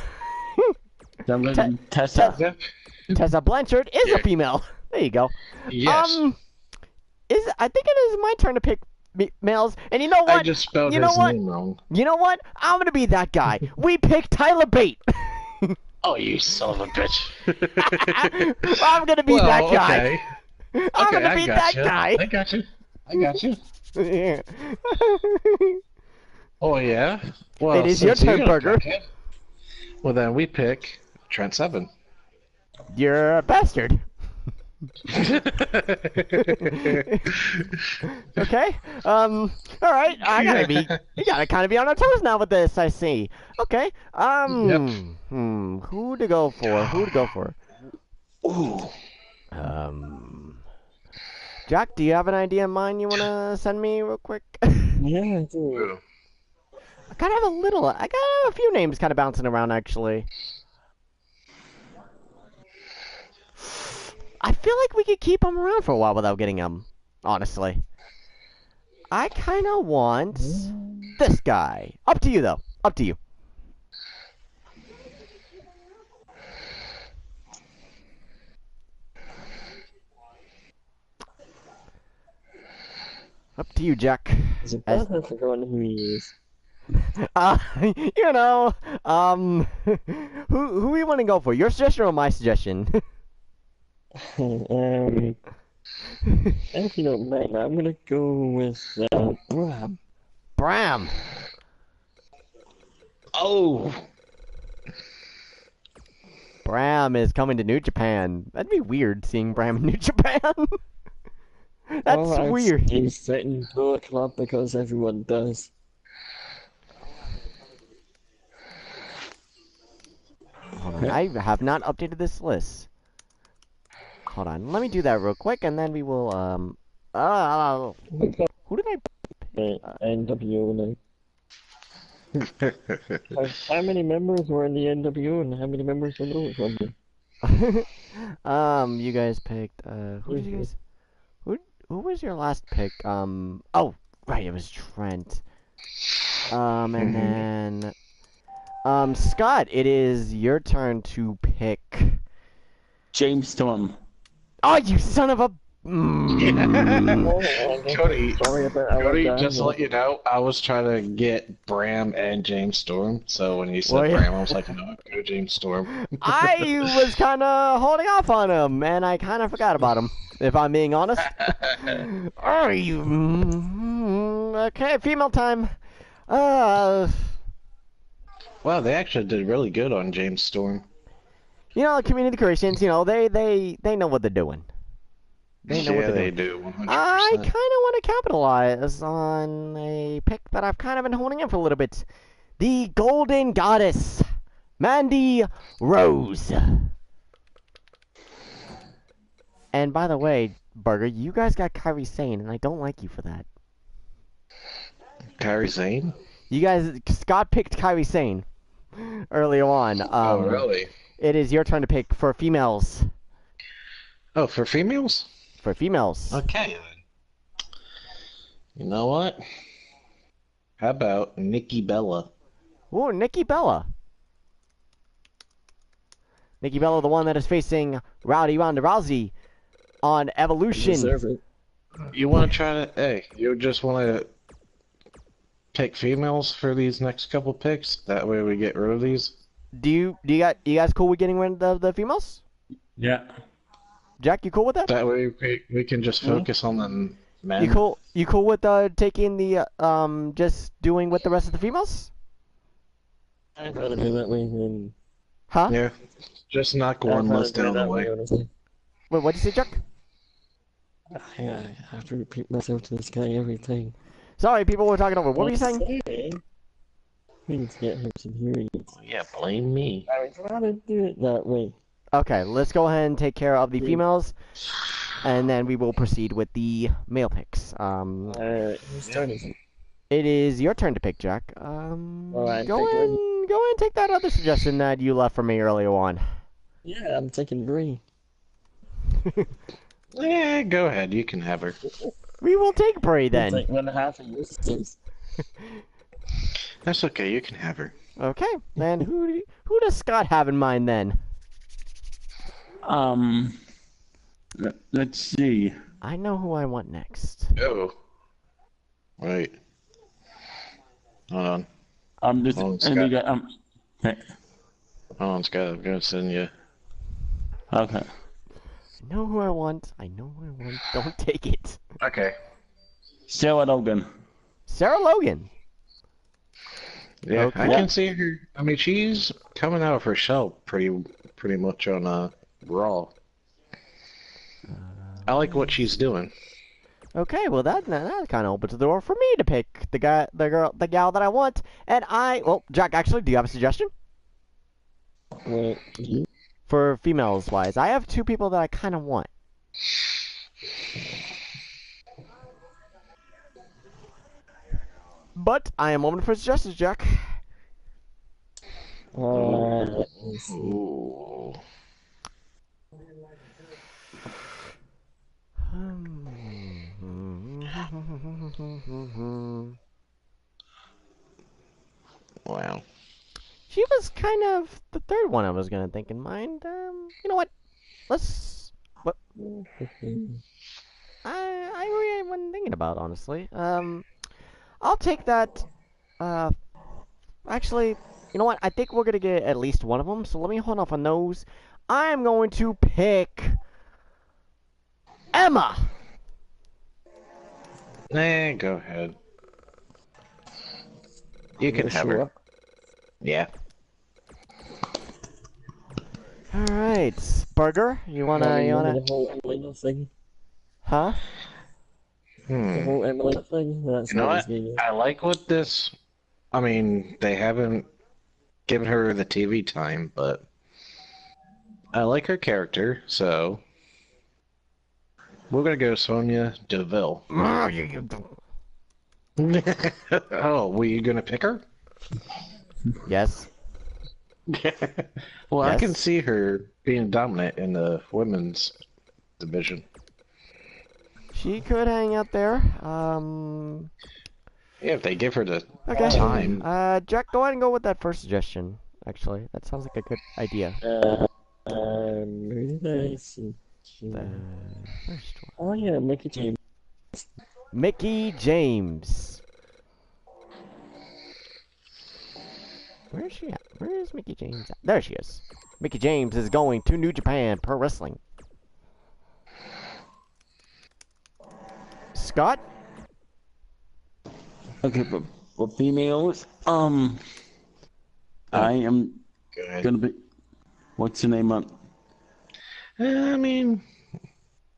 I'm gonna Tessa. Yep. Tessa Blanchard is Yeah. a female. There you go. Yes. I think it is my turn to pick males. And you know what? I just spelled you know his what? name wrong. You know what? I'm gonna be that guy. We picked Tyler Bate. Oh, you son of a bitch. I'm gonna be that guy. Okay. I'm Okay, gonna I be got that you. guy. I got you. I got you. Oh, yeah? Well, It is your since you turn, don't Burger. pick it, well, then we pick Trent Seven. You're a bastard. Okay. All right. You gotta kind of be on our toes now with this. I see. Okay. Who to go for? Ooh. Jack, do you have an idea in mind you wanna send me real quick? Yeah, I do. I got a few names kind of bouncing around actually. I feel like we could keep them around for a while without getting them, honestly. I kind of want this guy. Up to you, though. Up to you. Up to you, Jack. Is it bad? I've forgotten who he is. You know, who we want to go for? Your suggestion or my suggestion? If you don't mind, I'm gonna go with Bram. Bram. Oh. Bram is coming to New Japan. That'd be weird seeing Bram in New Japan. That's weird. He's setting Bullet Club because everyone does. Hold on, I have not updated this list. Hold on, let me do that real quick, and then we will, who did I... NWO now. How many members were in the NWO and how many members were Bullet Club? You guys picked, who did you guys... Who was your last pick? Oh, right, it was Trent. And then... Scott, it is your turn to pick... James Storm. Oh, you son of a... Cody, Sorry about Cody, our just to dad. let you know, I was trying to get Bram and James Storm, so when he said Well, yeah. Bram, I was like, no, go James Storm. I was kind of holding off on him, and I kind of forgot about him, if I'm being honest. Are you... Okay, female time. Wow, they actually did really good on James Storm. You know, community creations. You know, they know what they're doing. They know what Yeah, they're they doing. do, I 100%. kind of want to capitalize on a pick that I've kind of been holding in for a little bit. The Golden Goddess, Mandy Rose. And by the way, Burger, you guys got Kairi Sane, and I don't like you for that. Kairi Sane? You guys, Scott picked Kairi Sane earlier on. Oh, really? It is your turn to pick for females. Oh, for females? For females. Okay, then. You know what? How about Nikki Bella? Ooh, Nikki Bella. Nikki Bella, the one that is facing Rowdy Ronda Rousey on Evolution. Deserve it. You want to try to... Hey, you just want to pick females for these next couple picks? That way we get rid of these? You guys cool with getting rid of the females? Yeah. Jack, you cool with that? That way we can just focus on the men. You cool with taking the just doing with the rest of the females? I'd rather do that way than... Huh? Yeah. Just knock one list down the way. Honestly. Wait, what'd you say, Jack? I have to repeat myself to this guy every time. Sorry, people were talking over. What were you saying? We need to get him some hearing aids. Yeah, blame me. I would rather do it that way. Okay, let's go ahead and take care of the females, and then we will proceed with the male picks. Whose turn is it? It is your turn to pick, Jack. Alright, Go ahead and take that other suggestion that you left for me earlier on. Yeah, I'm taking Bree. Yeah, go ahead. You can have her. We will take Bray It's then. like 1.5 of your sisters. That's okay. You can have her. Okay, then who does Scott have in mind then? Let's see. I know who I want next. Oh. Wait. Hold on. This, Oh, and we got, okay. Hold on, Scott. I'm going to send you. Okay. I know who I want. I know who I want. Don't take it. Okay. Sarah Logan. Sarah Logan. Yeah, Okay. I can see her. I mean, she's coming out of her shell pretty much on Raw. I like what she's doing. Okay, well that kind of opens the door for me to pick the gal that I want. And Jack, actually, do you have a suggestion Wait, you? for females wise? I have two people that I kind of want. But I am open for suggestions, Jack. Let me see. Ooh. Wow. She was kind of the third one I was gonna think in mind. You know what? What? I really wasn't thinking about, honestly. I'll take that. Actually, you know what? I think we're gonna get at least one of them. So let me hold off on those. I'm going to pick Emma. Go ahead. You can have her. Yeah. All right, Burger. You wanna? The whole Emily thing? Huh? The whole Emily thing? That's You know not what? as good. I like what this. I mean, they haven't given her the TV time, but I like her character, so we're gonna go Sonya Deville. Oh, were you gonna pick her? Yes. Well, I Yes. can see her being dominant in the women's division. She could hang out there. Yeah, if they give her the Okay. time. Jack, go ahead and go with that first suggestion. Actually, that sounds like a good idea. Who did I see? The first one. Oh yeah, Mickey James. Mickey James. Where is she at? Where is Mickey James at? There she is. Mickey James is going to New Japan Pro Wrestling. Scott? Okay, for females, I I am Go ahead. gonna be. What's your name? I mean,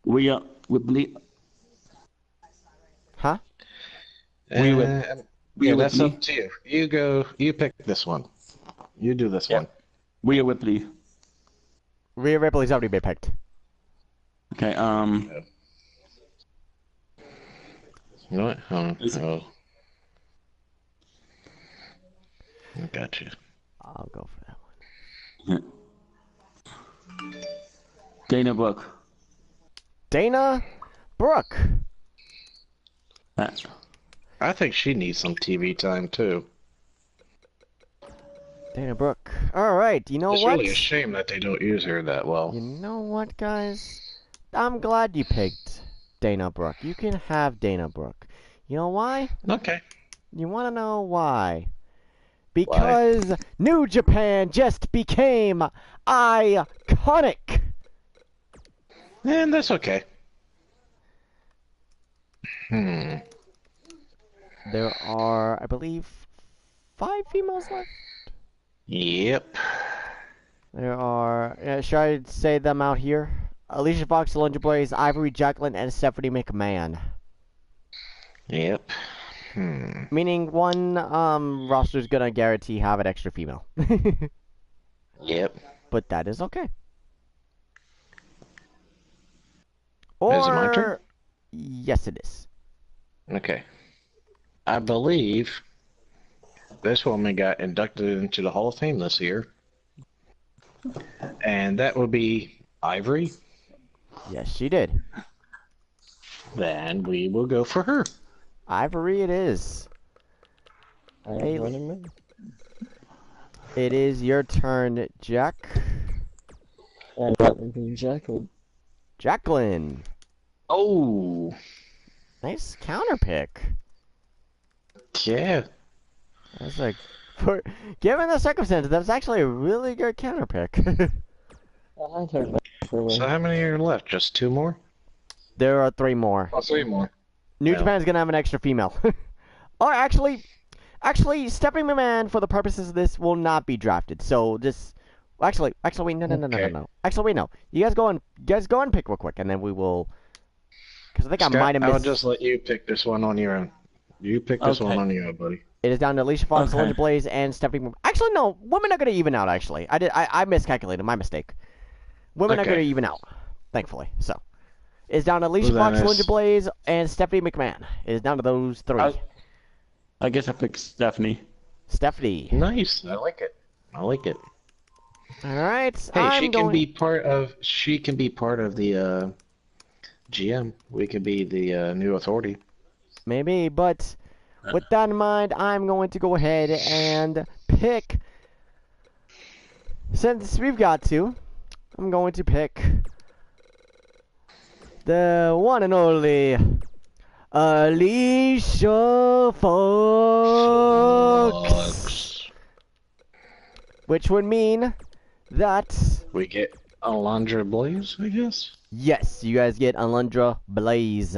We believe. Huh? We would- yeah, with that's me? up to you. You go. You pick this one. You do this one. Rhea Ripley. Rhea Ripley's already been picked. Okay. You know what? Is it- Oh. I got you. I'll go for that one. Dana Brooke. Dana Brooke. I think she needs some TV time too. Dana Brooke. Alright, you know It's what? really a shame that they don't use her that well. You know what, guys? I'm glad you picked Dana Brooke. You can have Dana Brooke. You know why? Okay. You want to know why? Because New Japan just became iconic. And that's okay. There are, I believe, 5 females left. Yep. There are, should I say them out here? Alicia Fox, Alundra Blaze, Ivory, Jacqueline, and Stephanie McMahon. Yep. Meaning one roster's gonna guarantee have an extra female. Yep. But that is okay. Is it my turn? Or yes, it is. Okay. I believe this woman got inducted into the Hall of Fame this year. And that would be Ivory. Yes, she did. Then we will go for her. Ivory, it is. Hey, it is your turn, Jack. And that would be Jacqueline. Jacqueline. Oh. Nice counter pick. Yeah. That's like, given the circumstances, that's actually a really good counter pick. I had her back for a while. So how many are left? Just 2 more? There are 3 more. Oh, 3 more. New Well. Japan's gonna have an extra female. Or actually, Stephanie McMahon, for the purposes of this, will not be drafted. So just, actually, wait, no. Okay. Actually, wait, no. You guys go and pick real quick, and then we will. Because I think I Scott, might have I'll missed. just let you pick this one on your own. You pick this Okay. one on your own, buddy. It is down to Alicia Fox, Okay. Alundra Blaze, and Stephanie. Actually, no. Women are gonna even out. Actually, I miscalculated. My mistake. Women are Okay. gonna even out. Thankfully, so it's down to Alicia Well, Fox, then Alundra it's- Blaze, and Stephanie McMahon. It is down to those 3. I guess I picked Stephanie. Stephanie. Nice. I like it. I like it. All right. Hey, I'm she going... can be part of. She can be part of the GM. We could be the new authority. Maybe, but with that in mind, I'm going to go ahead and pick. Since we've got to, I'm going to pick the one and only Alicia Fox. Which would mean that, We get Alundra Blaze, I guess. yes, you guys get Alundra Blaze.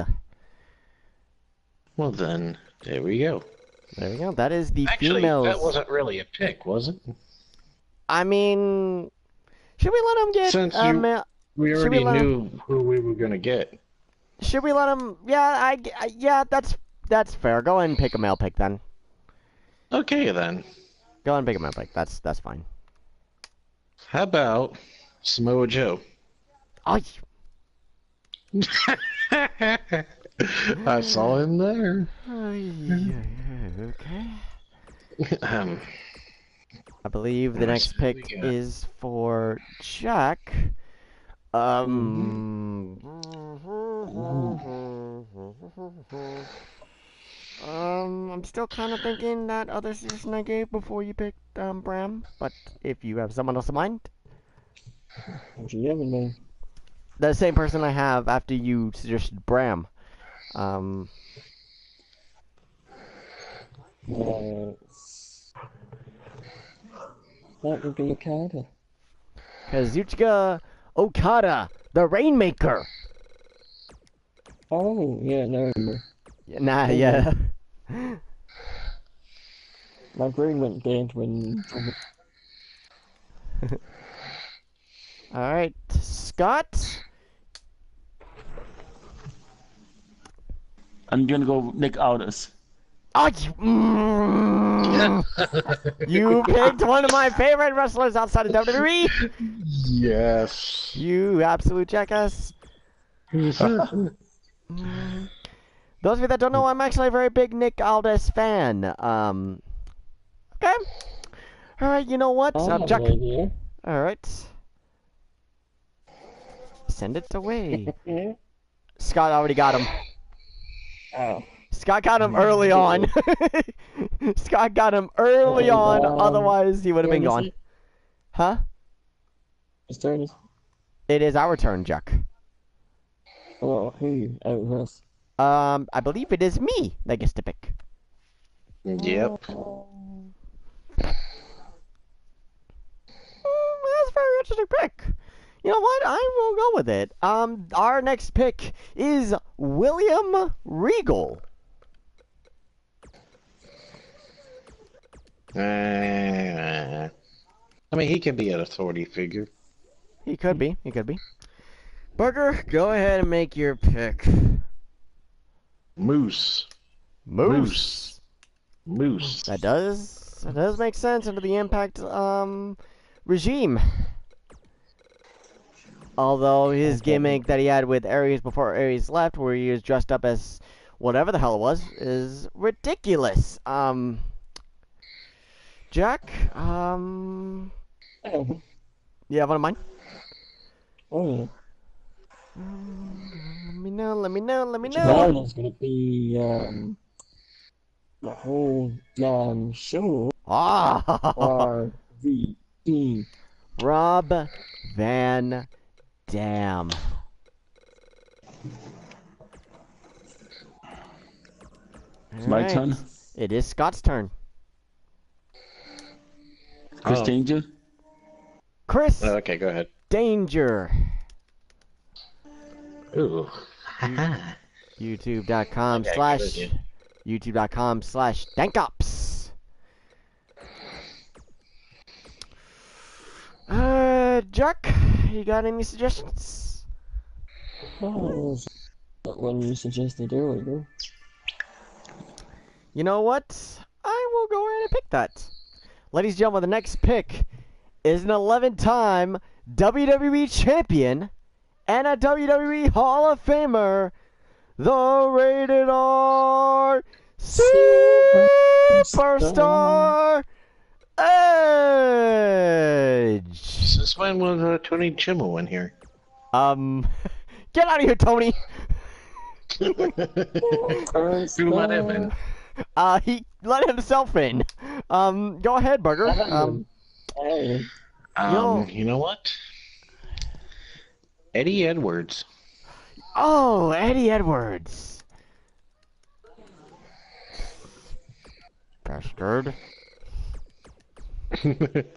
Well then, there we go. There we go. That is the Actually, females. that wasn't really a pick, was it? I mean, should we let him get Since a you- male? We Should we already let him- knew who we were gonna get. Should we let him? Yeah, yeah, that's fair. Go ahead and pick a male pick then. Okay then. Go ahead and pick a male pick. That's fine. How about Samoa Joe? Oh, I saw him there. okay. Um, I believe the Let's next see what pick we got. is for Jack. I'm still kind of thinking that other suggestion I gave before you picked Bram, but if you have someone else in mind, What you having, man? the same person I have after you suggested Bram. Uh, that would be Okada. Kazuchika Okada, the Rainmaker. Oh, yeah, no. Nah, yeah. My brain went dead when All right, Scott. I'm gonna go Nick Aldis. Oh, you picked one of my favorite wrestlers outside of WWE. Yes. You absolute jackass. Those of you that don't know, I'm actually a very big Nick Aldis fan. Okay. All right, you know what? Jack. idea. All right. Send it away. Scott already got him. Oh. Scott got him early on. Scott got him early on. Otherwise, he would have been gone. Huh? His turn is. It is our turn, Jack. Oh, who out of us? I believe it is me that gets to pick. Yep. That's a very interesting pick. You know what? I will go with it. Our next pick is William Regal. I mean, he can be an authority figure. He could be. He could be. Burger, go ahead and make your pick. Moose. Moose. Moose. That does make sense under the Impact regime. Although his gimmick that he had with Aries before Aries left, where he was dressed up as whatever the hell it was, is ridiculous. Jack, Oh. you have one of mine? Oh. Let me know. That is gonna be the whole damn show. Ah, RVD. Rob Van Dam. It's my turn. It is Scott's turn. Chris Oh. Danger. Chris Okay, go ahead. Danger. Ooh. YouTube.com Okay, slash good idea. YouTube.com/dankops. Jack, you got any suggestions? Oh, that one you suggested earlier. You know what? I will go ahead and pick that. Ladies and gentlemen, the next pick is an 11-time WWE Champion and a WWE Hall of Famer, the Rated R Superstar Edge. Since when was Tony Chimel in here? Get out of here, Tony. Who let him in? He let himself in. Go ahead, Burger. Hey. You know what? Eddie Edwards. Oh, Eddie Edwards. Bastard. Bastard.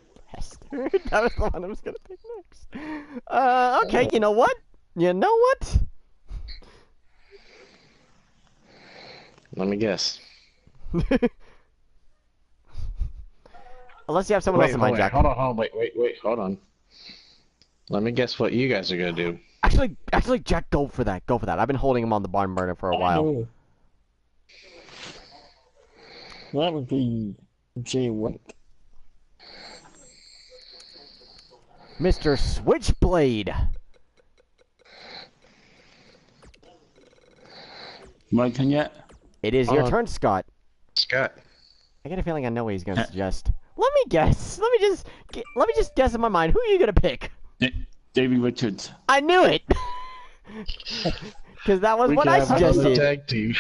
That was the one I was gonna pick next. Okay, you know what? You know what? Let me guess. Unless you have someone else in mind, Jack. Hold on, wait, hold on. Let me guess what you guys are gonna do. Actually, Jack, go for that. Go for that. I've been holding him on the barn burner for a while. Oh. That would be Jay White. Mr. Switchblade. My turn yet? It is your turn, Scott. Scott. I get a feeling I know what he's gonna suggest. Let me guess. Let me just guess in my mind. Who are you gonna pick? Davey Richards. I knew it. Because that was what I suggested. Tag team.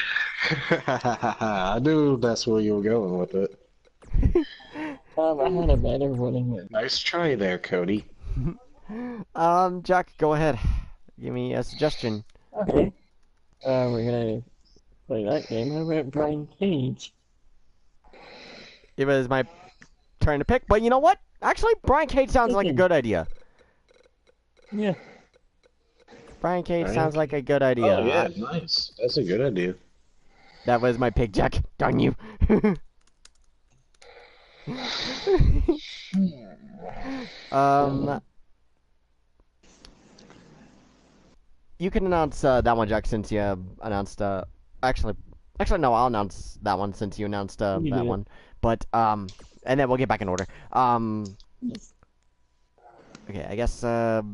I knew that's where you were going with it. I had a better one in here. Nice try there, Cody. Jack, go ahead. Give me a suggestion. Okay. We're gonna play that game. How about Brian Cage? It was my turn to pick, but you know what? Actually, Brian Cage sounds like a good idea. Yeah. Brian Cage sounds like a good idea. Oh yeah, nice. That's a good idea. That was my pick, Jack. Darn you. um, you can announce that one, Jack, since you announced. Actually, no, I'll announce that one since you announced You that do it. one. But and then we'll get back in order. Yes. Okay, I guess burger,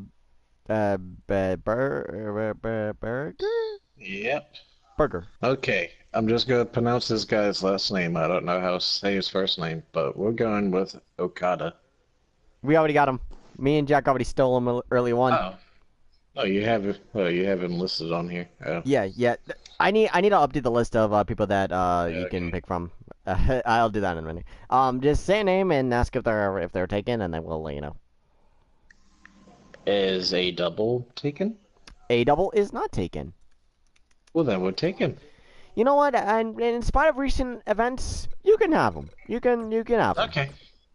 Yep. burger. Okay, I'm just gonna pronounce this guy's last name. I don't know how to say his first name, but we're going with Okada. We already got him. Me and Jack already stole him early one. Oh. Oh, you have it. Oh, you have him listed on here. Oh. Yeah, yeah. I need to update the list of people that you can Okay. pick from. I'll do that in a minute. Just say a name and ask if they're taken, and then we'll let you know. Is a double taken? A double is not taken. Well, then we're taken. You know what? And in spite of recent events, you can have them. You can have them. Okay.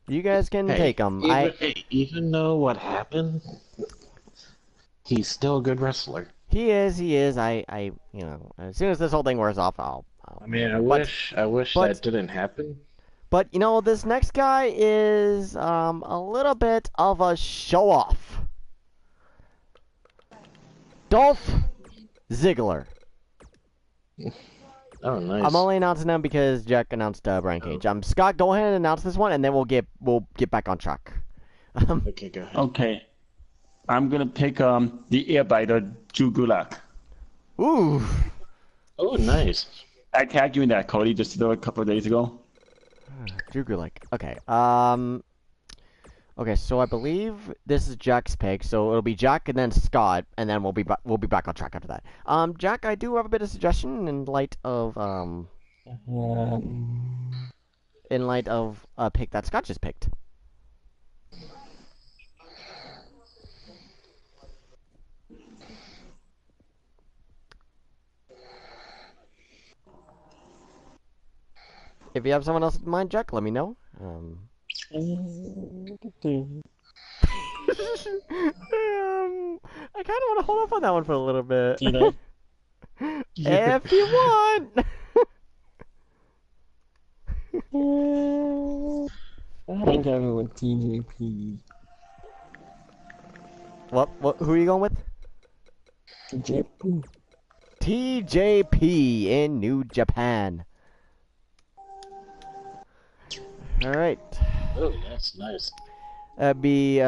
You guys can Hey, take them. even though what happened, he's still a good wrestler. He is. As soon as this whole thing wears off, I mean, but I wish but that didn't happen. but this next guy is a little bit of a show off. Dolph Ziggler. Oh, nice. I'm only announcing them because Jack announced Brian Cage. Scott, go ahead and announce this one, and then we'll get back on track. Okay, go ahead. Okay. I'm gonna pick the Airbiter Drew Gulak. Ooh, Oh, nice. I tagged you in that, Cody, just a couple of days ago. Drew Gulak. Okay. Okay. So I believe this is Jack's pick. So it'll be Jack and then Scott, and then we'll be back on track after that. Jack, I do have a bit of suggestion in light of a pick that Scott just picked. If you have someone else in mind, Jack, let me know. I kind of want to hold off on that one for a little bit. You know? If you want. I think I went with TJP. What? Who are you going with? TJP. TJP in New Japan. All right. Oh, that's nice. Be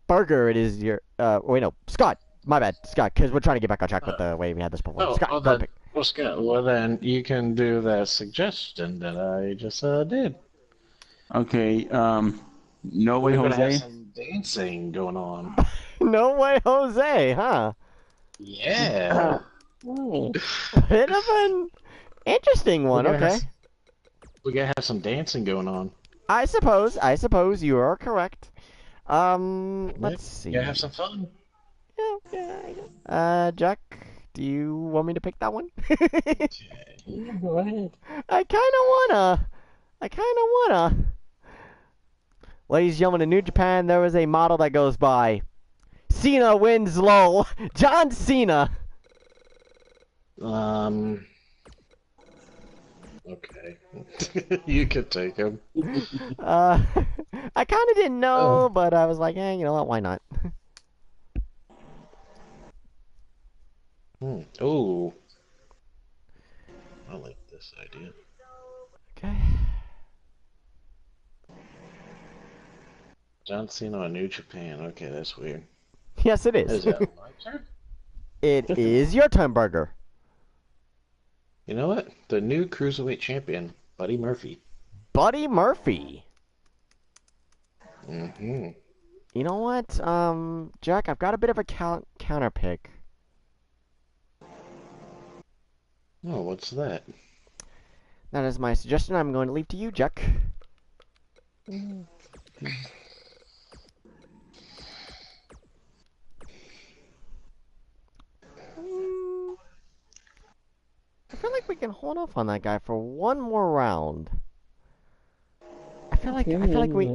Burger. It is your. Wait, no, Scott. My bad, Scott. Because we're trying to get back on track with the way we had this before. Scott, go then, pick. well, Scott, well, then you can do that suggestion that I just did. Okay. No Way We're gonna have Jose. some dancing going on. No way, Jose, huh? Yeah. Oh, Bit of an interesting one. We're gonna Okay. have- We gotta have some dancing going on. I suppose you are correct. Let's see. You gotta have some fun. Yeah. Jack, do you want me to pick that one? yeah, go ahead. I kinda wanna. Ladies and gentlemen, in New Japan, there is a model that goes by Cena wins lol. John Cena. Okay. You could take him. I kinda didn't know, but I was like, you know what, why not? Ooh. I like this idea. Okay. John Cena on New Japan. Okay, that's weird. Yes, it Is is. that my turn? It is your turn, Burger. You know what? The new Cruiserweight champion, Buddy Murphy. Buddy Murphy. Mm-hmm. You know what, Jack, I've got a bit of a counter pick. Oh, what's that? That is my suggestion. I'm going to leave to you, Jack. I feel like we can hold off on that guy for one more round. I feel like we.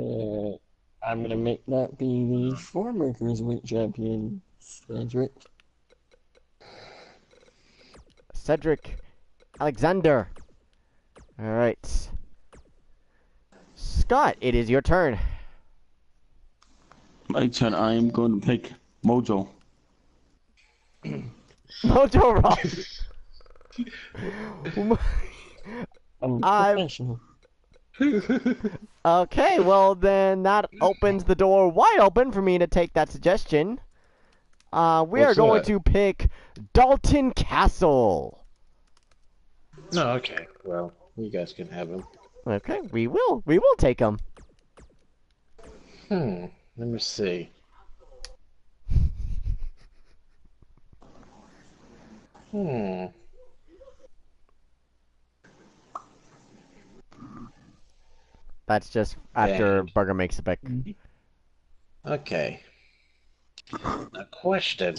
I'm gonna make that be the former Cruiserweight champion, Cedric Alexander. All right. Scott. Scott, it is your turn. My turn. I am going to pick Mojo. Mojo Raw. I'm I- professional. Okay, well then that opens the door wide open for me to take that suggestion. We are What's going that? to pick Dalton Castle. No, okay. Well, you guys can have him. Okay, we will take him. Let me see. That's just after Dang. Burger makes a pick. Okay. A question.